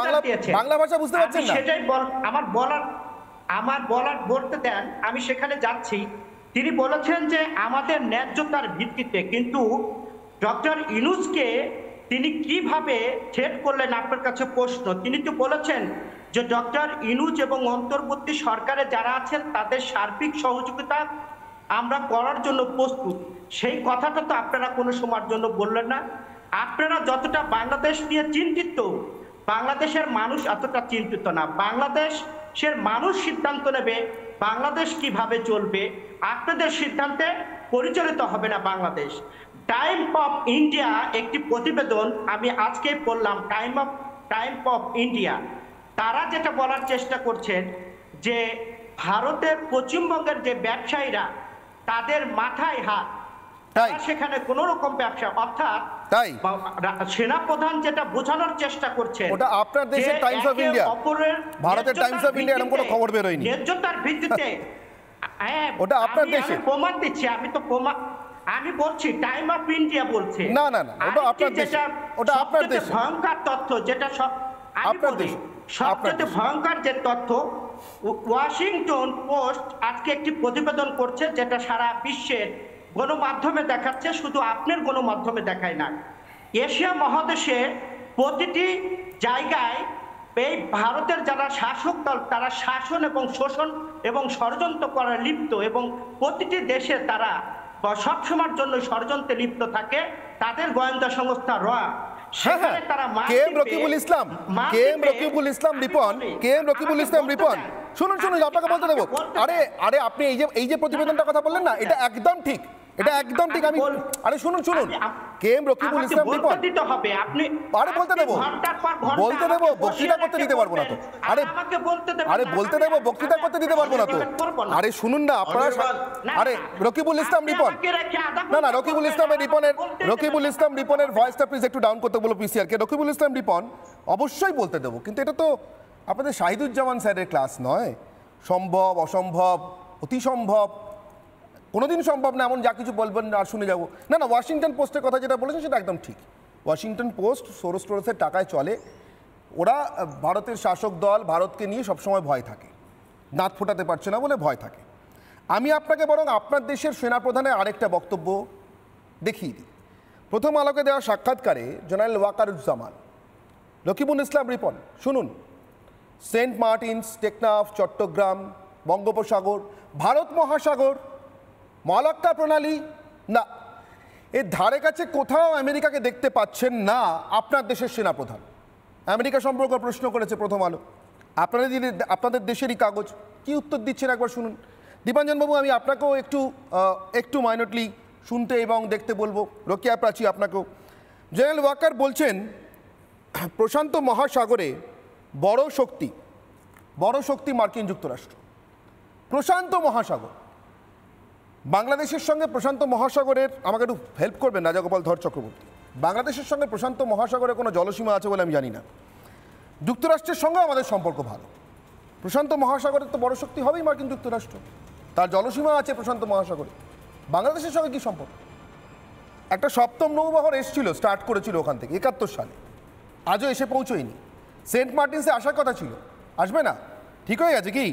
বাংলা ভাষা বুঝতে পারছেন না? সেটাই আমার বলতে দেন, আমি সেখানে যাচ্ছি। তিনি বলেছেন যে আমাদের ন্যায্যতার ভিত্তিতে, কিন্তু ডক্টর ইউনূসকে তিনি কিভাবে থ্রেট করলেন আপনার কাছে প্রশ্ন। তিনি তো বলেছেন যে ডক্টর ইউনূস এবং অন্তর্বর্তী সরকারে যারা আছেন তাদের সার্বিক সহযোগিতা আমরা করার জন্য প্রস্তুত। সেই কথাটা তো আপনারা কোনো সময়ের জন্য বললেন না। আপনারা যতটা বাংলাদেশ নিয়ে চিন্তিত, বাংলাদেশের মানুষ এতটা চিন্তিত না। বাংলাদেশের মানুষ সিদ্ধান্ত নেবে বাংলাদেশ কিভাবে চলবে, আপনাদের সিদ্ধান্তে পরিচালিত হবে না বাংলাদেশ। টাইম অফ ইন্ডিয়া একটি প্রতিবেদন আমি আজকে পড়লাম, টাইম অফ ইন্ডিয়া, তারা যেটা বলার চেষ্টা করছেন যে ভারতের পশ্চিমবঙ্গের যে ব্যবসায়ীরা তাদের মাথায় হাত, সেখানে কোন রকম ব্যবসা, অর্থাৎ সেনাপ্রধান যেটা বোঝানোর চেষ্টা করছেন, ওটা আপনার দেশের টাইমস অফ ইন্ডিয়া, ভারতের টাইমস অফ ইন্ডিয়া এরকম কোনো খবর বের হয়নি। ন্যায্যতার ভিত্তিতে ওটা আপনার দেশে, আমি প্রমাণ দিচ্ছি, আমি বলছি টাইম অফ ইন্ডিয়া বলছে। না না না, ওটা আপনার দেশে, ওটা আপনার দেশে। ভয়ঙ্কর তথ্য যেটা আপনার দেশে সবচেয়ে ভয়ঙ্কর যে তথ্য, ওয়াশিংটন পোস্ট আজকে একটি প্রতিবেদন করছে যেটা সারা বিশ্বের গণমাধ্যমে দেখাচ্ছে, শুধু আপনার গণমাধ্যমে দেখায় না। এশিয়া মহাদেশে প্রতিটি জায়গায় এই ভারতের যারা শাসক দল তারা শাসন এবং শোষণ এবং ষড়যন্ত্র করার লিপ্ত, এবং প্রতিটি দেশে তারা সবসময়ের জন্য ষড়যন্ত্রে লিপ্ত থাকে। তাদের গোয়েন্দা সংস্থা র রকিবুল ইসলাম রিপন, শুনুন আপনাকে বলতে দেবো। আরে আপনি এই যে প্রতিবেদনটার কথা বললেন না, এটা একদম ঠিক, এটা একদম ঠিক। আমি আরে শুনুন কেএম রকিবুল ইসলাম রিপন, আরে বলতে দেবো, বক্তৃতা করতে দিতে পারবো না তো। আরে বলতে দেবো, বক্তৃতা করতে দিতে পারবো না তো। আরে শুনুন না আপনারা, আরে রকিবুল ইসলাম রিপন, না রকিবুল ইসলাম রিপনের ভয়েসটা প্লিজ একটু ডাউন করতে বলো পিসিআর কে। রকিবুল ইসলাম রিপন অবশ্যই বলতে দেবো, কিন্তু এটা তো আপনাদের শাহিদুজ্জামান স্যারের ক্লাস নয়। সম্ভব, অসম্ভব, অতি সম্ভব, কোনোদিন সম্ভব না এমন যা কিছু বলবেন আর শুনে যাবো। না ওয়াশিংটন পোস্টের কথা যেটা বলেছেন সেটা একদম ঠিক। ওয়াশিংটন পোস্ট সোরস টোরসের টাকায় চলে। ওরা ভারতের শাসক দল ভারতকে নিয়ে সবসময় ভয় থাকে, দাঁত ফোটাতে পারছে না বলে ভয় থাকে। আমি আপনাকে বরং আপনার দেশের সেনাপ্রধানের আরেকটা বক্তব্য দেখিয়ে দিই। প্রথম আলোকে দেওয়া সাক্ষাৎকারে জেনারেল ওয়াকারুজ্জামান, রকিবুল ইসলাম রিপন শুনুন, সেন্ট মার্টিনস, টেকনাফ, চট্টগ্রাম, বঙ্গোপসাগর, ভারত মহাসাগর, মালাক্কা প্রণালী, না এর ধারে কাছে কোথাও আমেরিকাকে দেখতে পাচ্ছেন না আপনার দেশের সেনাপ্রধান। আমেরিকা সম্পর্কে প্রশ্ন করেছে প্রথম আলো, আপনাদের দেশেরই কাগজ, কি উত্তর দিচ্ছেন একবার শুনুন। দীপাঞ্জনবাবু আমি আপনাকেও একটু মাইনরলি শুনতে এবং দেখতে বলবো। রোকেয়া প্রাচী আপনাকেও। জেনারেল ওয়াকার বলছেন প্রশান্ত মহাসাগরে বড় শক্তি মার্কিন যুক্তরাষ্ট্র। প্রশান্ত মহাসাগর, বাংলাদেশের সঙ্গে প্রশান্ত মহাসাগরের, আমাকে একটু হেল্প করবেন রাজাগোপাল ধর চক্রবর্তী, বাংলাদেশের সঙ্গে প্রশান্ত মহাসাগরে কোনো জলসীমা আছে বলে আমি জানি না। যুক্তরাষ্ট্রের সঙ্গেও আমাদের সম্পর্ক ভালো। প্রশান্ত মহাসাগরের তো বড় শক্তি হবেই মার্কিন যুক্তরাষ্ট্র, তার জলসীমা আছে প্রশান্ত মহাসাগরে। বাংলাদেশের সঙ্গে কি সম্পর্ক? একটা সপ্তম নৌবহর এসেছিল, স্টার্ট করেছিল ওখান থেকে 71 সালে, আজও এসে পৌঁছয়নি। সেন্ট মার্টিনসে আসার কথা ছিল, আসবে না, ঠিক হয়ে গেছে কি?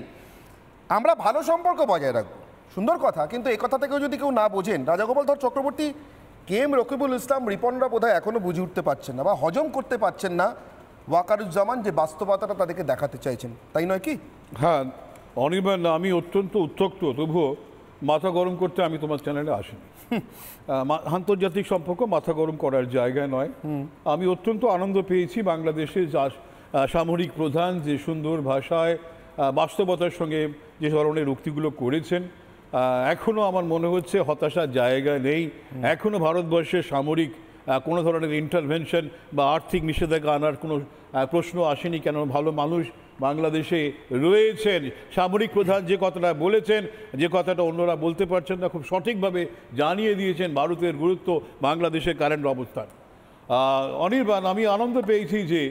আমরা ভালো সম্পর্ক বজায় রাখবো, সুন্দর কথা, কিন্তু এই কথা থেকেও যদি কেউ না বোঝেন, রাজাগোপাল ধর চক্রবর্তী, কেএম রকিবুল ইসলাম রিপনরা বোধহয় এখনও বুঝে উঠতে পারছেন না বা হজম করতে পারছেন না ওয়াকারুজ্জামান যে বাস্তবতাটা তাদেরকে দেখাতে চাইছেন, তাই নয় কি? হ্যাঁ অনির্বাণ, আমি অত্যন্ত উত্ত্যক্ত, তবুও মাথা গরম করতে আমি তোমার চ্যানেলে আসিনি। আন্তর্জাতিক সম্পর্ক মাথা গরম করার জায়গায় নয়। আমি অত্যন্ত আনন্দ পেয়েছি বাংলাদেশের সামরিক প্রধান যে সুন্দর ভাষায় বাস্তবতার সঙ্গে যে ধরনের উক্তিগুলো করেছেন। এখনও আমার মনে হচ্ছে হতাশার জায়গা নেই, এখনও ভারতবর্ষের সামরিক কোনো ধরনের ইন্টারভেনশন বা আর্থিক নিষেধাজ্ঞা আনার কোনো প্রশ্ন আসেনি। কেন, ভালো মানুষ বাংলাদেশে রয়েছেন। সামরিক প্রধান যে কথাটা বলেছেন, যে কথাটা অন্যরা বলতে পারছেন না, খুব সঠিকভাবে জানিয়ে দিয়েছেন ভারতের গুরুত্ব, বাংলাদেশের কারেন্ট অবস্থান। অনির্বাণ, আমি আনন্দ পেয়েছি যে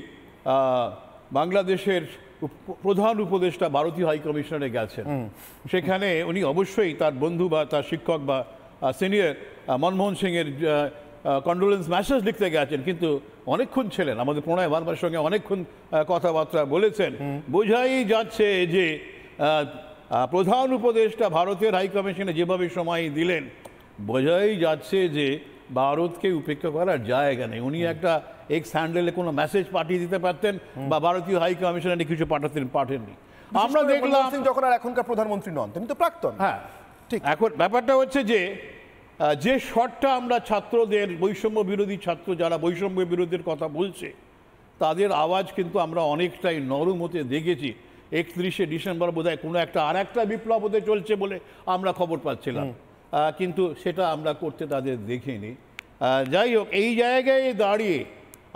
বাংলাদেশের প্রধান উপদেষ্টা ভারতীয় হাই কমিশনারে গেছেন। সেখানে উনি অবশ্যই তার বন্ধু বা তার শিক্ষক বা সিনিয়র মনমোহন সিংয়ের কন্ডোলেন্স মেসেজ লিখতে গেছেন, কিন্তু অনেকক্ষণ ছিলেন, আমাদের প্রণয় ভার্মার সঙ্গে অনেকক্ষণ কথাবার্তা বলেছেন। বোঝাই যাচ্ছে যে প্রধান উপদেষ্টা ভারতের হাইকমিশনে যেভাবে সময় দিলেন, বোঝাই যাচ্ছে যে ভারতকে উপেক্ষা করার জায়গা নেই। উনি একটা এক্স হ্যান্ডেলে কোনো মেসেজ পাঠিয়ে দিতে পারতেন বা ভারতীয় হাইকমিশনে কিছু পাঠাননি। আমরা দেখলাম যখন আর এখনকার প্রধানমন্ত্রী নন, তিনি তো প্রাক্তন। হ্যাঁ, ঠিক। এখন ব্যাপারটা হচ্ছে যে শটটা আমরা ছাত্রদের, বৈষম্য বিরোধী ছাত্র যারা বৈষম্য বিরোধীর কথা বলছে, তাদের আওয়াজ কিন্তু আমরা অনেকটাই নরম হতে দেখেছি। 31শে ডিসেম্বর বোধহয় কোনো একটা আর একটা বিপ্লব হতে চলছে বলে আমরা খবর পাচ্ছিলাম, কিন্তু সেটা আমরা করতে তাদের দেখিনি। যাই হোক, এই জায়গায় দাঁড়িয়ে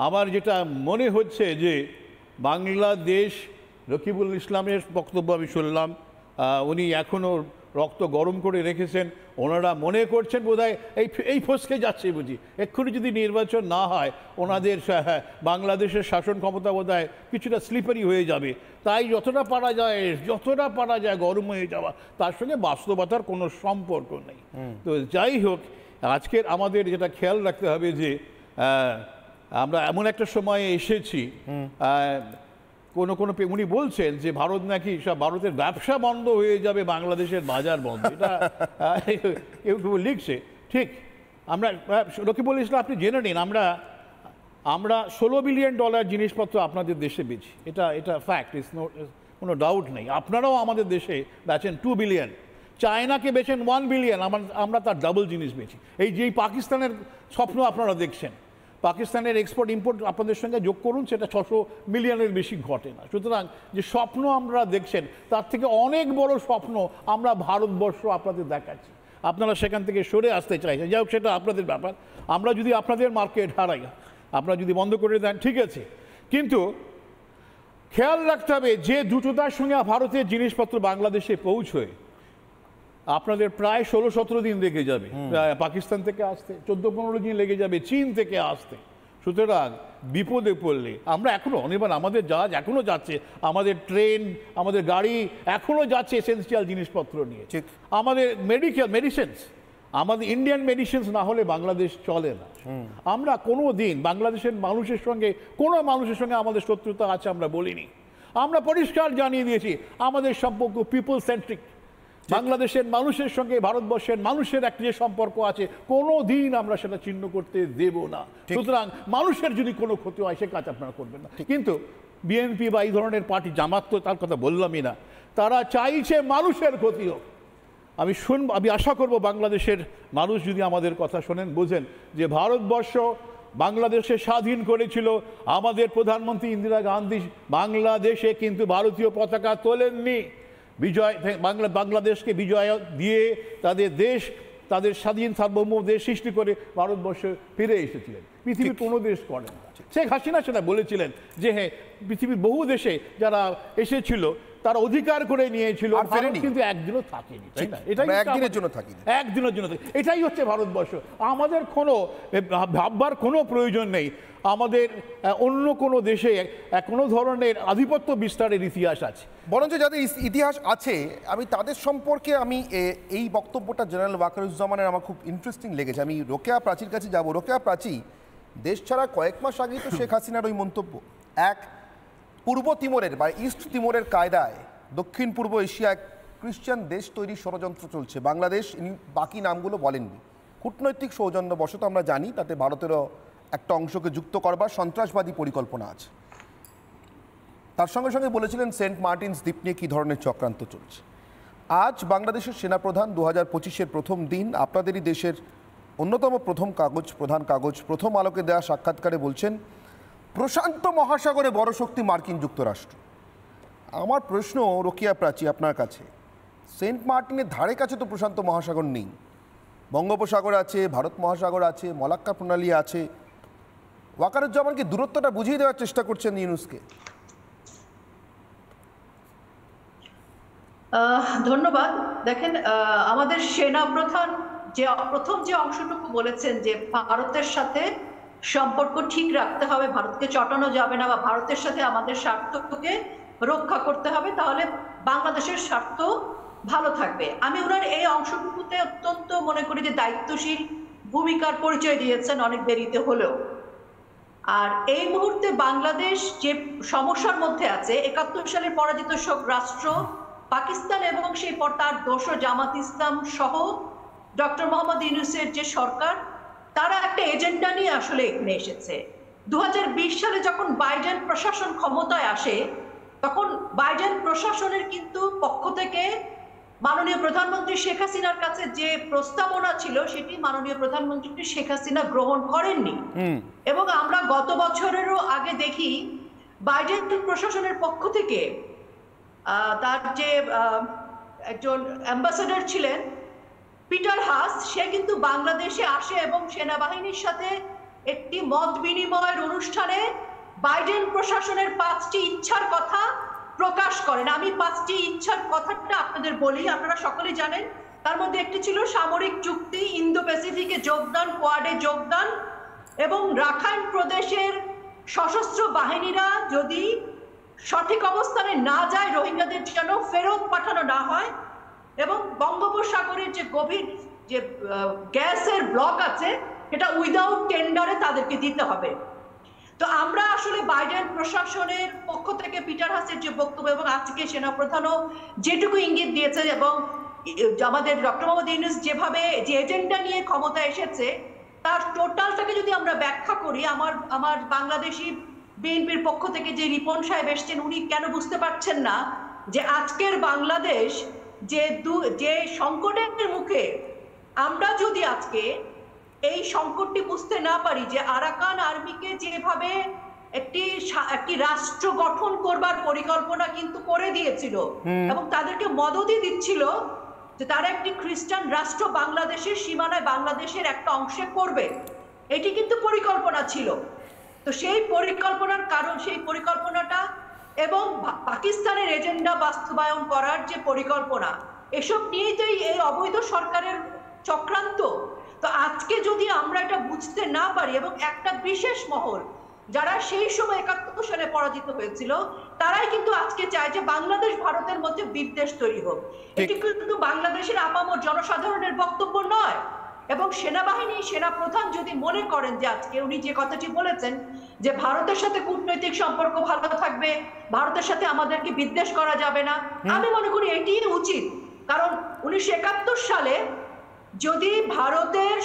আমার যেটা মনে হচ্ছে যে বাংলাদেশ, রকিবুল ইসলামের বক্তব্য আমি শুনলাম, উনি এখনও রক্ত গরম করে রেখেছেন। ওনারা মনে করছেন বোধহয় এই ফসকে যাচ্ছে বুঝি, এক্ষুনি যদি নির্বাচন না হয় ওনাদের বাংলাদেশের শাসন ক্ষমতা বোধহয় কিছুটা স্লিপারি হয়ে যাবে। তাই যতটা পারা যায় গরম হয়ে যাওয়া, তার সঙ্গে বাস্তবতার কোনো সম্পর্ক নেই। তো যাই হোক, আজকের আমাদের যেটা খেয়াল রাখতে হবে যে আমরা এমন একটা সময়ে এসেছি, উনি বলছেন যে ভারত নাকি ভারতের ব্যবসা বন্ধ হয়ে যাবে, বাংলাদেশের বাজার বন্ধ, এটা কেউ কেউ লিখছে। ঠিক, আমরা রকিবুল ইসলাম আপনি জেনে নিন, আমরা $16 বিলিয়ন জিনিসপত্র আপনাদের দেশে বেচি, এটা ফ্যাক্ট, কোনো ডাউট নেই। আপনারাও আমাদের দেশে বেচেন 2 বিলিয়ন, চায়নাকে বেচেন 1 বিলিয়ন, আমরা তার ডাবল জিনিস বেচি। এই যে পাকিস্তানের স্বপ্ন আপনারা দেখছেন, পাকিস্তানের এক্সপোর্ট ইম্পোর্ট আপনাদের সঙ্গে যোগ করুন, সেটা 600 মিলিয়নের বেশি ঘটে না। সুতরাং যে স্বপ্ন আমরা দেখছেন, তার থেকে অনেক বড় স্বপ্ন আমরা ভারতবর্ষ আপনাদের দেখাচ্ছি। আপনারা সেখান থেকে সরে আসতে চাইছেন, যাই হোক সেটা আপনাদের ব্যাপার। আমরা যদি আপনাদের মার্কেট হারাই, আপনারা যদি বন্ধ করে দেন ঠিক আছে, কিন্তু খেয়াল রাখতে হবে যে দ্রুততার সঙ্গে ভারতের জিনিসপত্র বাংলাদেশে পৌঁছয়, আপনাদের প্রায় 16-17 দিন লেগে যাবে পাকিস্তান থেকে আসতে, 14-15 দিন লেগে যাবে চীন থেকে আসতে। সুতরাং বিপদে পড়লে আমরা এখনও অনির্বাণ, আমাদের জাহাজ এখনও যাচ্ছে, আমাদের ট্রেন, আমাদের গাড়ি এখনও যাচ্ছে এসেন্সিয়াল জিনিসপত্র নিয়ে। আমাদের মেডিসিনস, আমাদের ইন্ডিয়ান মেডিসিনস না হলে বাংলাদেশ চলে না। আমরা কোনো দিন বাংলাদেশের মানুষের সঙ্গে, কোনো মানুষের সঙ্গে আমাদের শত্রুতা আছে আমরা বলিনি। আমরা পরিষ্কার জানিয়ে দিয়েছি আমাদের সম্পর্ক পিপল সেন্ট্রিক। বাংলাদেশের মানুষের সঙ্গে ভারতবর্ষের মানুষের একটা যে সম্পর্ক আছে, কোনো দিন আমরা সেটা ছিন্ন করতে দেব না। সুতরাং মানুষের যদি কোনো ক্ষতি হয় সে কাজ আপনারা করবেন না। কিন্তু বিএনপি বা এই ধরনের পার্টি, জামাত তো তার কথা বললামই না, তারা চাইছে মানুষের ক্ষতি হোক। আমি আশা করব বাংলাদেশের মানুষ যদি আমাদের কথা শোনেন, বোঝেন যে ভারতবর্ষ বাংলাদেশে স্বাধীন করেছিল আমাদের প্রধানমন্ত্রী ইন্দিরা গান্ধী, বাংলাদেশে কিন্তু ভারতীয় পতাকা তোলেননি। বাংলাদেশকে বিজয় দিয়ে তাদের স্বাধীন সার্বভৌম দেশ সৃষ্টি করে ভারতবর্ষে ফিরে এসেছিলেন। পৃথিবীর কোনো দেশ করে না। শেখ হাসিনা সেটা বলেছিলেন যে হ্যাঁ, পৃথিবীর বহু দেশে যারা এসেছিল তারা অধিকার করে নিয়েছিল, কিন্তু একদিনও থাকেনি, তাই না? এটাই একদিনের জন্য থাকেনি, একদিনের জন্য। এটাই হচ্ছে ভারতবর্ষ। আমাদের কোনো ভাববার কোনো প্রয়োজন নেই আমাদের অন্য কোনো দেশে কোনো ধরনের আধিপত্য বিস্তারের ইতিহাস আছে। বরঞ্চ যাদের ইতিহাস আছে, আমি তাদের সম্পর্কে এই বক্তব্যটা জেনারেল ওয়াকারুজ্জামানের আমার খুব ইন্টারেস্টিং লেগেছে। আমি রোকেয়া প্রাচীর কাছে যাব। রোকেয়া প্রাচী, দেশ ছাড়া কয়েক মাস আগেই তো শেখ হাসিনার ওই মন্তব্য, এক পূর্ব তিমোরের বা ইস্ট তিমোরের কায়দায় দক্ষিণ পূর্ব এশিয়ায় খ্রিস্টান দেশ তৈরির ষড়যন্ত্র চলছে। বাংলাদেশ, বাকি নামগুলো বলেননি, কূটনৈতিক সৌজন্যবশত আমরা জানি তাতে ভারতেরও একটা অংশকে যুক্ত করবার সন্ত্রাসবাদী পরিকল্পনা আছে। তার সঙ্গে সঙ্গে বলেছিলেন সেন্ট মার্টিনস দ্বীপ নিয়ে কী ধরনের চক্রান্ত চলছে। আজ বাংলাদেশের সেনাপ্রধান 2025-এর প্রথম দিন আপনাদেরই দেশের অন্যতম প্রধান কাগজ প্রথম আলোকে দেওয়া সাক্ষাৎকারে বলছেন প্রশান্ত মহাসাগরে বড় শক্তি মার্কিন যুক্তরাষ্ট্র। আমার প্রশ্ন রোকেয়া প্রাচী আপনার কাছে, সেন্ট মার্টিনের ধারে কাছে তো প্রশান্ত মহাসাগর নেই, বঙ্গোপসাগর আছে, ভারত মহাসাগর আছে, মলাক্কা প্রণালী আছে। ওয়াকারুজ্জামানকে দূরত্বটা বুঝিয়ে দেওয়ার চেষ্টা করছেন ইউনুসকে। ধন্যবাদ। দেখেন, আমাদের সেনা প্রধান প্রথম যে অংশটুকু বলেছেন যে ভারতের সাথে সম্পর্ক ঠিক রাখতে হবে, ভারতকে চটানো যাবে না, বা ভারতের সাথে আমাদের স্বার্থকে রক্ষা করতে হবে, তাহলে বাংলাদেশের স্বার্থ ভালো থাকবে। আমি ওনার এই অংশটুকুতে অত্যন্ত মনে করি যে দায়িত্বশীল ভূমিকার পরিচয় দিয়েছেন, অনেক দেরিতে হলেও। আর এই মুহূর্তে বাংলাদেশ যে সমস্যার মধ্যে আছে, ৭১ সালের পরাজিত রাষ্ট্র পাকিস্তান এবং সেই পর তার দোসর জামাত ইসলাম সহ ডক্টর মোহাম্মদ ইউনূসের যে সরকার, তারা একটা এজেন্ডা নিয়ে আসলে এখানে এসেছে। 2020 সালে যখন বাইডেন প্রশাসন ক্ষমতায় আসে, তখন বাইডেন প্রশাসনের কিন্তু পক্ষ থেকে মাননীয় প্রধানমন্ত্রী শেখ হাসিনার কাছে যে প্রস্তাবনা ছিল, সেটি মাননীয় প্রধানমন্ত্রী শেখ হাসিনা গ্রহণ করেননি। এবং আমরা গত বছরেরও আগে দেখি বাইডেন প্রশাসনের পক্ষ থেকে তার যে একজন অ্যাম্বাসেডর ছিলেন পিটার হাস, সে কিন্তু বাংলাদেশে আসে এবং সেনাবাহিনীর সাথে একটি মত বিনিময়ের অনুষ্ঠানে বাইডেন প্রশাসনের 5টি ইচ্ছার কথা প্রকাশ করেন। আমি 5টি ইচ্ছার কথাটা আপনাদের বলি, আপনারা সকলেই জানেন। তার মধ্যে একটি ছিল সামরিক চুক্তি, ইন্দো প্যাসিফিকে যোগদান, কোয়াডে যোগদান, এবং রাখাইন প্রদেশের সশস্ত্র বাহিনীরা যদি সঠিক অবস্থানে না যায়, রোহিঙ্গাদের যেন ফেরত পাঠানো না হয়, এবং বঙ্গোপসাগরের যে গভীর যে গ্যাসের ব্লক আছে, এটা উইদাউট টেন্ডারে তাদেরকে দিতে হবে। তো আমরা আসলে বাইডেন প্রশাসনের পক্ষ থেকে পিটার হাসের যে বক্তব্য এবং আজকে সেনাপ্রধানও যেটুকু ইঙ্গিত দিয়েছে, এবং আমাদের ডক্টর মোহাম্মদ ইউনূস যেভাবে যে এজেন্ডা নিয়ে ক্ষমতা এসেছে, তার টোটালটাকে যদি আমরা ব্যাখ্যা করি, আমার বাংলাদেশি বিএনপির পক্ষ থেকে যে রিপন সাহেব এসছেন, উনি কেন বুঝতে পারছেন না যে আজকের বাংলাদেশ যে সংকটের মুখে, আমরা যদি আজকে এই সংকটটি বুঝতে না পারি যে আরাকান আর্মিকে যেভাবে একটি রাষ্ট্র গঠন করবার পরিকল্পনা কিন্তু করে দিয়েছিল এবং তাদেরকে মদতই দিচ্ছিল যে তারা একটি খ্রিস্টান রাষ্ট্র বাংলাদেশের সীমানায় বাংলাদেশের একটা অংশে করবে, এটি কিন্তু পরিকল্পনা ছিল। তো সেই পরিকল্পনার কারণ, সেই পরিকল্পনাটা এবং পাকিস্তানের এজেন্ডা বাস্তবায়ন করার যে পরিকল্পনা, এসব নিয়েই তো এই অবৈধ সরকারের চক্রান্ত। তো আজকে যদি আমরা এটা বুঝতে না পারি, এবং একটা বিশেষ মহল যারা সেই সময় ৭১ সালে পরাজিত হয়েছিল, তারাই কিন্তু আজকে চায় যে বাংলাদেশ ভারতের মধ্যে বিদ্বেষ তৈরি হোক। এটি কিন্তু বাংলাদেশের আপামর জনসাধারণের বক্তব্য নয়। এবং সেনাবাহিনী, সেনাপ্রধান যদি মনে করেন যে আজকে উনি যে কথাটি বলেছেন যে ভারতের সাথে কূটনৈতিক সম্পর্ক ভালো থাকবে, ভারতের সাথে আমাদেরকে বিদ্বেষ করা যাবে না, আমি মনে করি এটি উচিত। কারণ 1971 সালে যদি ভারতের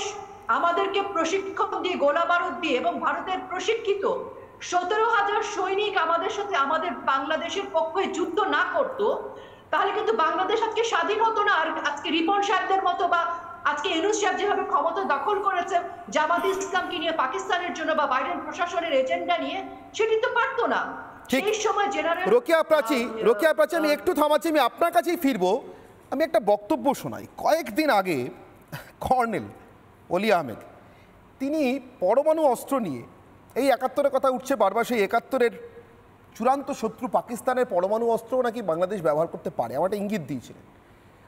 আমাদেরকে প্রশিক্ষণ দিয়ে, গোলা বারুদ দিয়ে, এবং ভারতের প্রশিক্ষিত 17,000 সৈনিক আমাদের সাথে আমাদের বাংলাদেশের পক্ষে যুদ্ধ না করত, তাহলে কিন্তু বাংলাদেশ আজকে স্বাধীন হতো না। আর আজকে রিপন সাহেবদের মতো বা আজকে ইউনূস সাহেব যেভাবে ক্ষমতা দখল করেছে জামাত ইসলামকে নিয়ে পাকিস্তানের জন্য বা বাইডেন প্রশাসনের এজেন্ডা নিয়ে, সেটি তো পারতো না। সেই সময় জেনারেল রোকেয়া প্রাচী, আমি একটু থামাচ্ছি, আমি আপনার কাছেই ফিরবো। আমি একটা বক্তব্য শোনাই। কয়েকদিন আগে কর্নেল অলি আহমেদ, তিনি পরমাণু অস্ত্র নিয়ে, এই ৭১-এর কথা উঠছে বারবার, সেই ৭১-এর চূড়ান্ত শত্রু পাকিস্তানের পরমাণু অস্ত্র নাকি বাংলাদেশ ব্যবহার করতে পারে, আমার একটা ইঙ্গিত দিয়েছিলেন।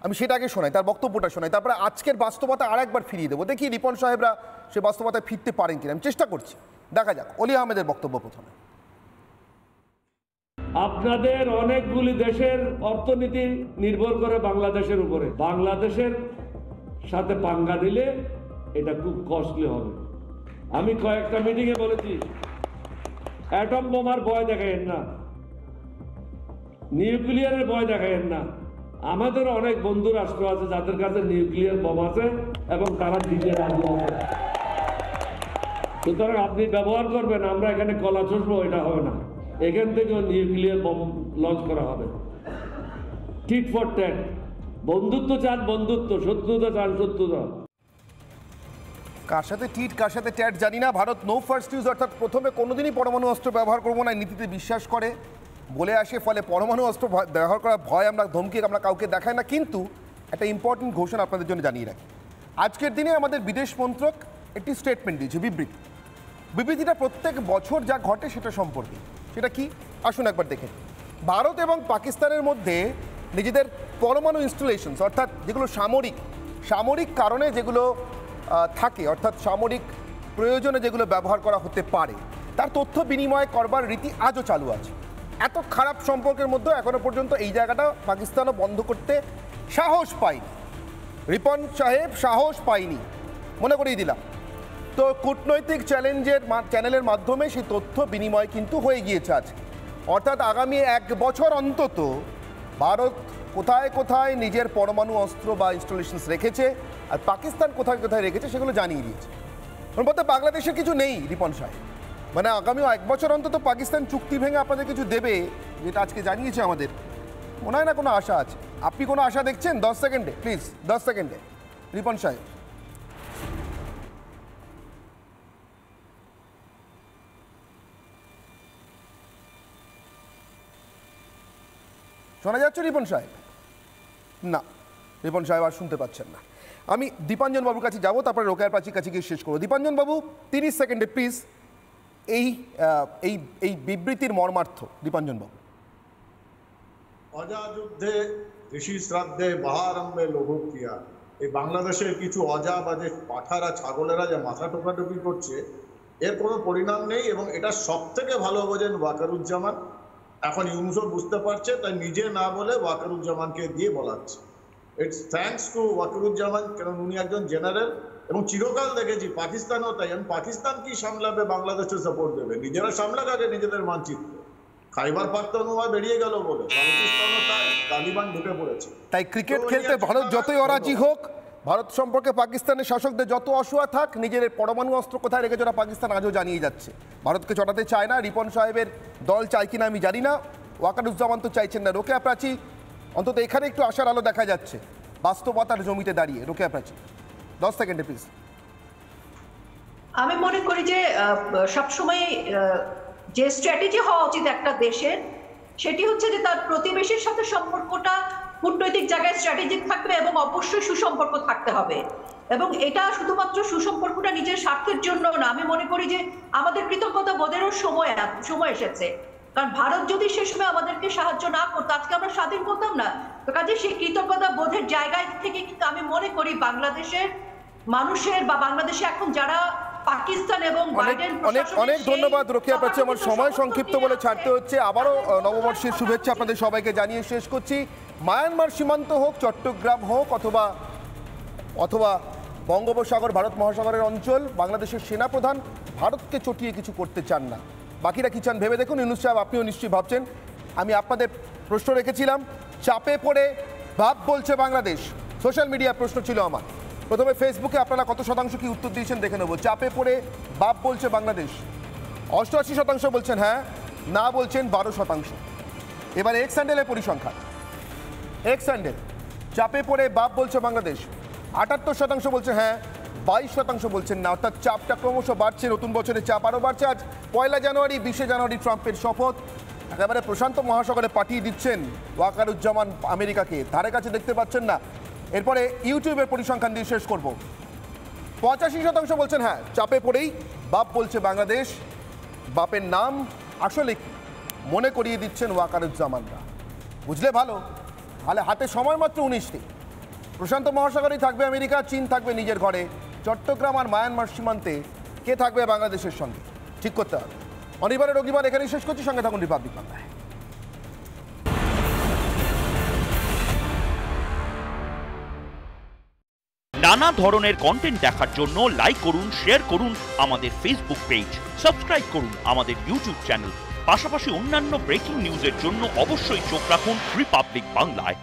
আমি সেটা আগে শোনাই, তার বক্তব্যটা শোনাই, তারপরে আজকের বাস্তবতা আর একবার ফিরিয়ে দেবো। দেখি রিপন সাহেবরা সে বাস্তবতায় ফিরতে পারেন কিনা, আমি চেষ্টা করছি। দেখা যাক অলি আহমেদের বক্তব্য প্রথমে। আপনাদের অনেকগুলি দেশের অর্থনীতি নির্ভর করে বাংলাদেশের উপরে। বাংলাদেশের সাথে পাঙ্গা দিলে এটা খুব কস্টলি হবে। আমি কয়েকটা মিটিংয়ে বলেছি, অ্যাটম বোমার ভয় দেখায়েন না, নিউক্লিয়ারের ভয় দেখায়েন না। আমাদের অনেক বন্ধু রাষ্ট্র আছে যাদের কাছে নিউক্লিয়ার বোম আছে এবং তারা দিতে রাজি আছে। সুতরাং আপনি ব্যবহার করবেন, আমরা এখানে কলা চষবো, এটা হবে না। এখান থেকেও নিউক্লিয়ার বোম লঞ্চ করা হবে। টিট ফর ট্যাট, বন্ধুত্ব চান বন্ধুত্ব, শত্রুতা চান শত্রুতা। কার সাথে টিট কার সাথে ট্যাট জানি না। ভারত নো ফার্স্ট ইউজ, অর্থাৎ প্রথমে কোনোদিনই পরমাণু অস্ত্র ব্যবহার করবো না নীতিতে বিশ্বাস করে বলে আসে। ফলে পরমাণু অস্ত্র ব্যবহার করার ভয় আমরা, ধমকি আমরা কাউকে দেখাই না। কিন্তু একটা ইম্পর্টেন্ট ঘোষণা আপনাদের জন্য জানিয়ে রাখি। আজকের দিনে আমাদের বিদেশ মন্ত্রক একটি স্টেটমেন্ট দিয়েছে, বিবৃতিটা প্রত্যেক বছর যা ঘটে সেটা সম্পর্কে। সেটা কি আসুন একবার দেখে। ভারত এবং পাকিস্তানের মধ্যে নিজেদের পরমাণু ইনস্টলেশনস, অর্থাৎ যেগুলো সামরিক কারণে যেগুলো থাকে, অর্থাৎ সামরিক প্রয়োজনে যেগুলো ব্যবহার করা হতে পারে, তার তথ্য বিনিময় করবার রীতি আজও চালু আছে। এত খারাপ সম্পর্কের মধ্যে এখনো পর্যন্ত এই জায়গাটা পাকিস্তানও বন্ধ করতে সাহস পায়নি, রিপন সাহেব সাহস পায়নি, মনে করিয়ে দিলাম। তো কূটনৈতিক চ্যানেলের মাধ্যমে সেই তথ্য বিনিময় কিন্তু হয়ে গিয়েছে আজ। অর্থাৎ আগামী 1 বছর অন্তত ভারত কোথায় কোথায় নিজের পরমাণু অস্ত্র বা ইনস্টলেশনস রেখেছে আর পাকিস্তান কোথায় কোথায় রেখেছে সেগুলো জানিয়ে দিয়েছে। ওর মধ্যে বাংলাদেশের কিছু নেই রিপন সাহেব, মানে আগামী 1 বছর অন্তত পাকিস্তান চুক্তি ভেঙে আপনাদের কিছু দেবে, যেটা আজকে জানিয়েছে আমাদের, মনে হয় না কোনো আশা আছে। আপনি কোনো আশা দেখছেন? 10 সেকেন্ডে প্লিজ, 10 সেকেন্ডে রিপন সাহেব। শোনা যাচ্ছে রিপন সাহেব? না, রিপন সাহেব আর শুনতে পাচ্ছেন না। আমি দীপাঞ্জন বাবুর কাছে যাবো, তারপরে রোকেয়ার প্রাচীর কাছে গিয়ে শেষ করবো। দীপাঞ্জন বাবু 30 সেকেন্ডে প্লিজ এই এই এই বিবৃতির মর্মার্থ। দীপাঞ্জন বাবু। অজা যুদ্ধে ঋষি শ্রাদ্ধে বাহারম্ভে লোভ ক্রিয়া, এই বাংলাদেশের কিছু অজা বা যে পাঠারা ছাগলেরা যে মাথা টোকাটুকি করছে, এর কোনো পরিণাম নেই। এবং এটা সব থেকে ভালো বোঝেন ওয়াকারুজ্জামান। এখন ইউনুসও বুঝতে পারছে, তাই নিজে না বলে ওয়াকারুজ্জামানকে দিয়ে বলাচ্ছে। ইটস থ্যাঙ্কস টু ওয়াকারুজ্জামান, কারণ উনি একজন জেনারেল। এবং চিরকাল দেখেছি পাকিস্তানও তাই। পাকিস্তান কি সামলাবে, বাংলাদেশে সাপোর্ট দেবে? নিজেরা সামলাক আগে নিজেদের মানচিত্র। খাইবার পাখতুনখোয়া বেরিয়ে গেল বলে পাকিস্তানও তাই, তালিবান ঢুকে পড়েছে। তাই ক্রিকেট খেলতে ভারত যতই অরাজি হোক, ভারত সম্পর্কে পাকিস্তানের শাসকদের যত অসুয়া থাক, নিজের পরমাণু অস্ত্র কোথায় রেখেছে ওরা পাকিস্তান আজও জানিয়ে যাচ্ছে। ভারতকে চটাতে চায় না। রিপন সাহেবের দল চায় কিনা আমি জানি না, ওয়াকারুজ্জামান তো চাইছেন না। রোকেয়া প্রাচী, অন্তত এখানে একটু আশার আলো দেখা যাচ্ছে বাস্তবতার জমিতে দাঁড়িয়ে। রোকেয়া প্রাচী 10 সেকেন্ডে প্লিজ। আমি মনে করি যে সবসময় যে স্ট্র্যাটেজি হওয়া উচিত একটা দেশের, সেটি হচ্ছে যে তার প্রতিবেশীর সাথে সম্পর্কটা কূটনৈতিক জায়গায় স্ট্র্যাটেজিক থাকবে এবং অবশ্যই সুসম্পর্ক থাকতে হবে। এবং এটা শুধুমাত্র সুসম্পর্কটা নিজের স্বার্থের জন্য না, আমি মনে করি যে আমাদের কৃতজ্ঞতা বোধেরও সময় এসেছে। কারণ ভারত যদি সে সময় আমাদেরকে সাহায্য না করতো, আজকে আমরা স্বাধীন হতাম না। তো কাজে সেই কৃতজ্ঞতা বোধের জায়গায় থেকে কিন্তু আমি মনে করি বাংলাদেশের মানুষের বা বাংলাদেশে এখন যারা পাকিস্তান এবং বাইডেন অনেক ধন্যবাদ রোকেয়া প্রাচী। আমার সময় সংক্ষিপ্ত বলে ছাড়তে হচ্ছে। আবারও নববর্ষের শুভেচ্ছা আপনাদের সবাইকে জানিয়ে শেষ করছি। মায়ানমার সীমান্ত হোক, চট্টগ্রাম হোক, অথবা বঙ্গোপসাগর ভারত মহাসাগরের অঞ্চল, বাংলাদেশের সেনাপ্রধান ভারতকে চটিয়ে কিছু করতে চান না। বাকিরা কি চান ভেবে দেখুন। ইউনুস সাহেব, আপনিও নিশ্চয়ই ভাবছেন। আমি আপনাদের প্রশ্ন রেখেছিলাম, চাপে পড়ে ভাব বলছে বাংলাদেশ। সোশ্যাল মিডিয়া প্রশ্ন ছিল আমার। প্রথমে ফেসবুকে আপনারা কত শতাংশ কি উত্তর দিয়েছেন দেখে নেব। চাপে পড়ে বাপ বলছে বাংলাদেশ, 88% বলছেন হ্যাঁ, না বলছেন 12%। এবার এক্স হ্যান্ডেলের পরিসংখ্যান। এক্স হ্যান্ডেল চাপে পড়ে বাপ বলছে বাংলাদেশ, 78% বলছে হ্যাঁ, 22% বলছেন না। অর্থাৎ চাপটা ক্রমশ বাড়ছে। নতুন বছরের চাপ আরও বাড়ছে। আজ 1 জানুয়ারি, 20 জানুয়ারি ট্রাম্পের শপথ। একেবারে প্রশান্ত মহাসাগরে পাঠিয়ে দিচ্ছেন ওয়াকারুজ্জামান আমেরিকাকে, ধারে কাছে দেখতে পাচ্ছেন না। এরপরে ইউটিউবের পরিসংখ্যান দিয়ে শেষ করব। 85% বলছেন হ্যাঁ, চাপে পড়েই বাপ বলছে বাংলাদেশ। বাপের নাম আসলে মনে করিয়ে দিচ্ছেন ওয়াকারুজ্জামানরা। বুঝলে ভালো, তাহলে হাতে সময় মাত্র 19টি। প্রশান্ত মহাসাগরেই থাকবে আমেরিকা, চীন থাকবে নিজের ঘরে, চট্টগ্রাম আর মায়ানমার সীমান্তে কে থাকবে বাংলাদেশের সঙ্গে ঠিক করতে হবে। অনিবারের রবিবার এখানেই শেষ করছি। সঙ্গে থাকুন রিপাবলিক বাংলায়। নানা ধরনের কন্টেন্ট দেখার জন্য লাইক করুন, শেয়ার করুন আমাদের ফেসবুক পেজ, সাবস্ক্রাইব করুন আমাদের ইউটিউব চ্যানেল। পাশাপাশি অন্যান্য ব্রেকিং নিউজের জন্য অবশ্যই চোখ রাখুন রিপাবলিক বাংলায়।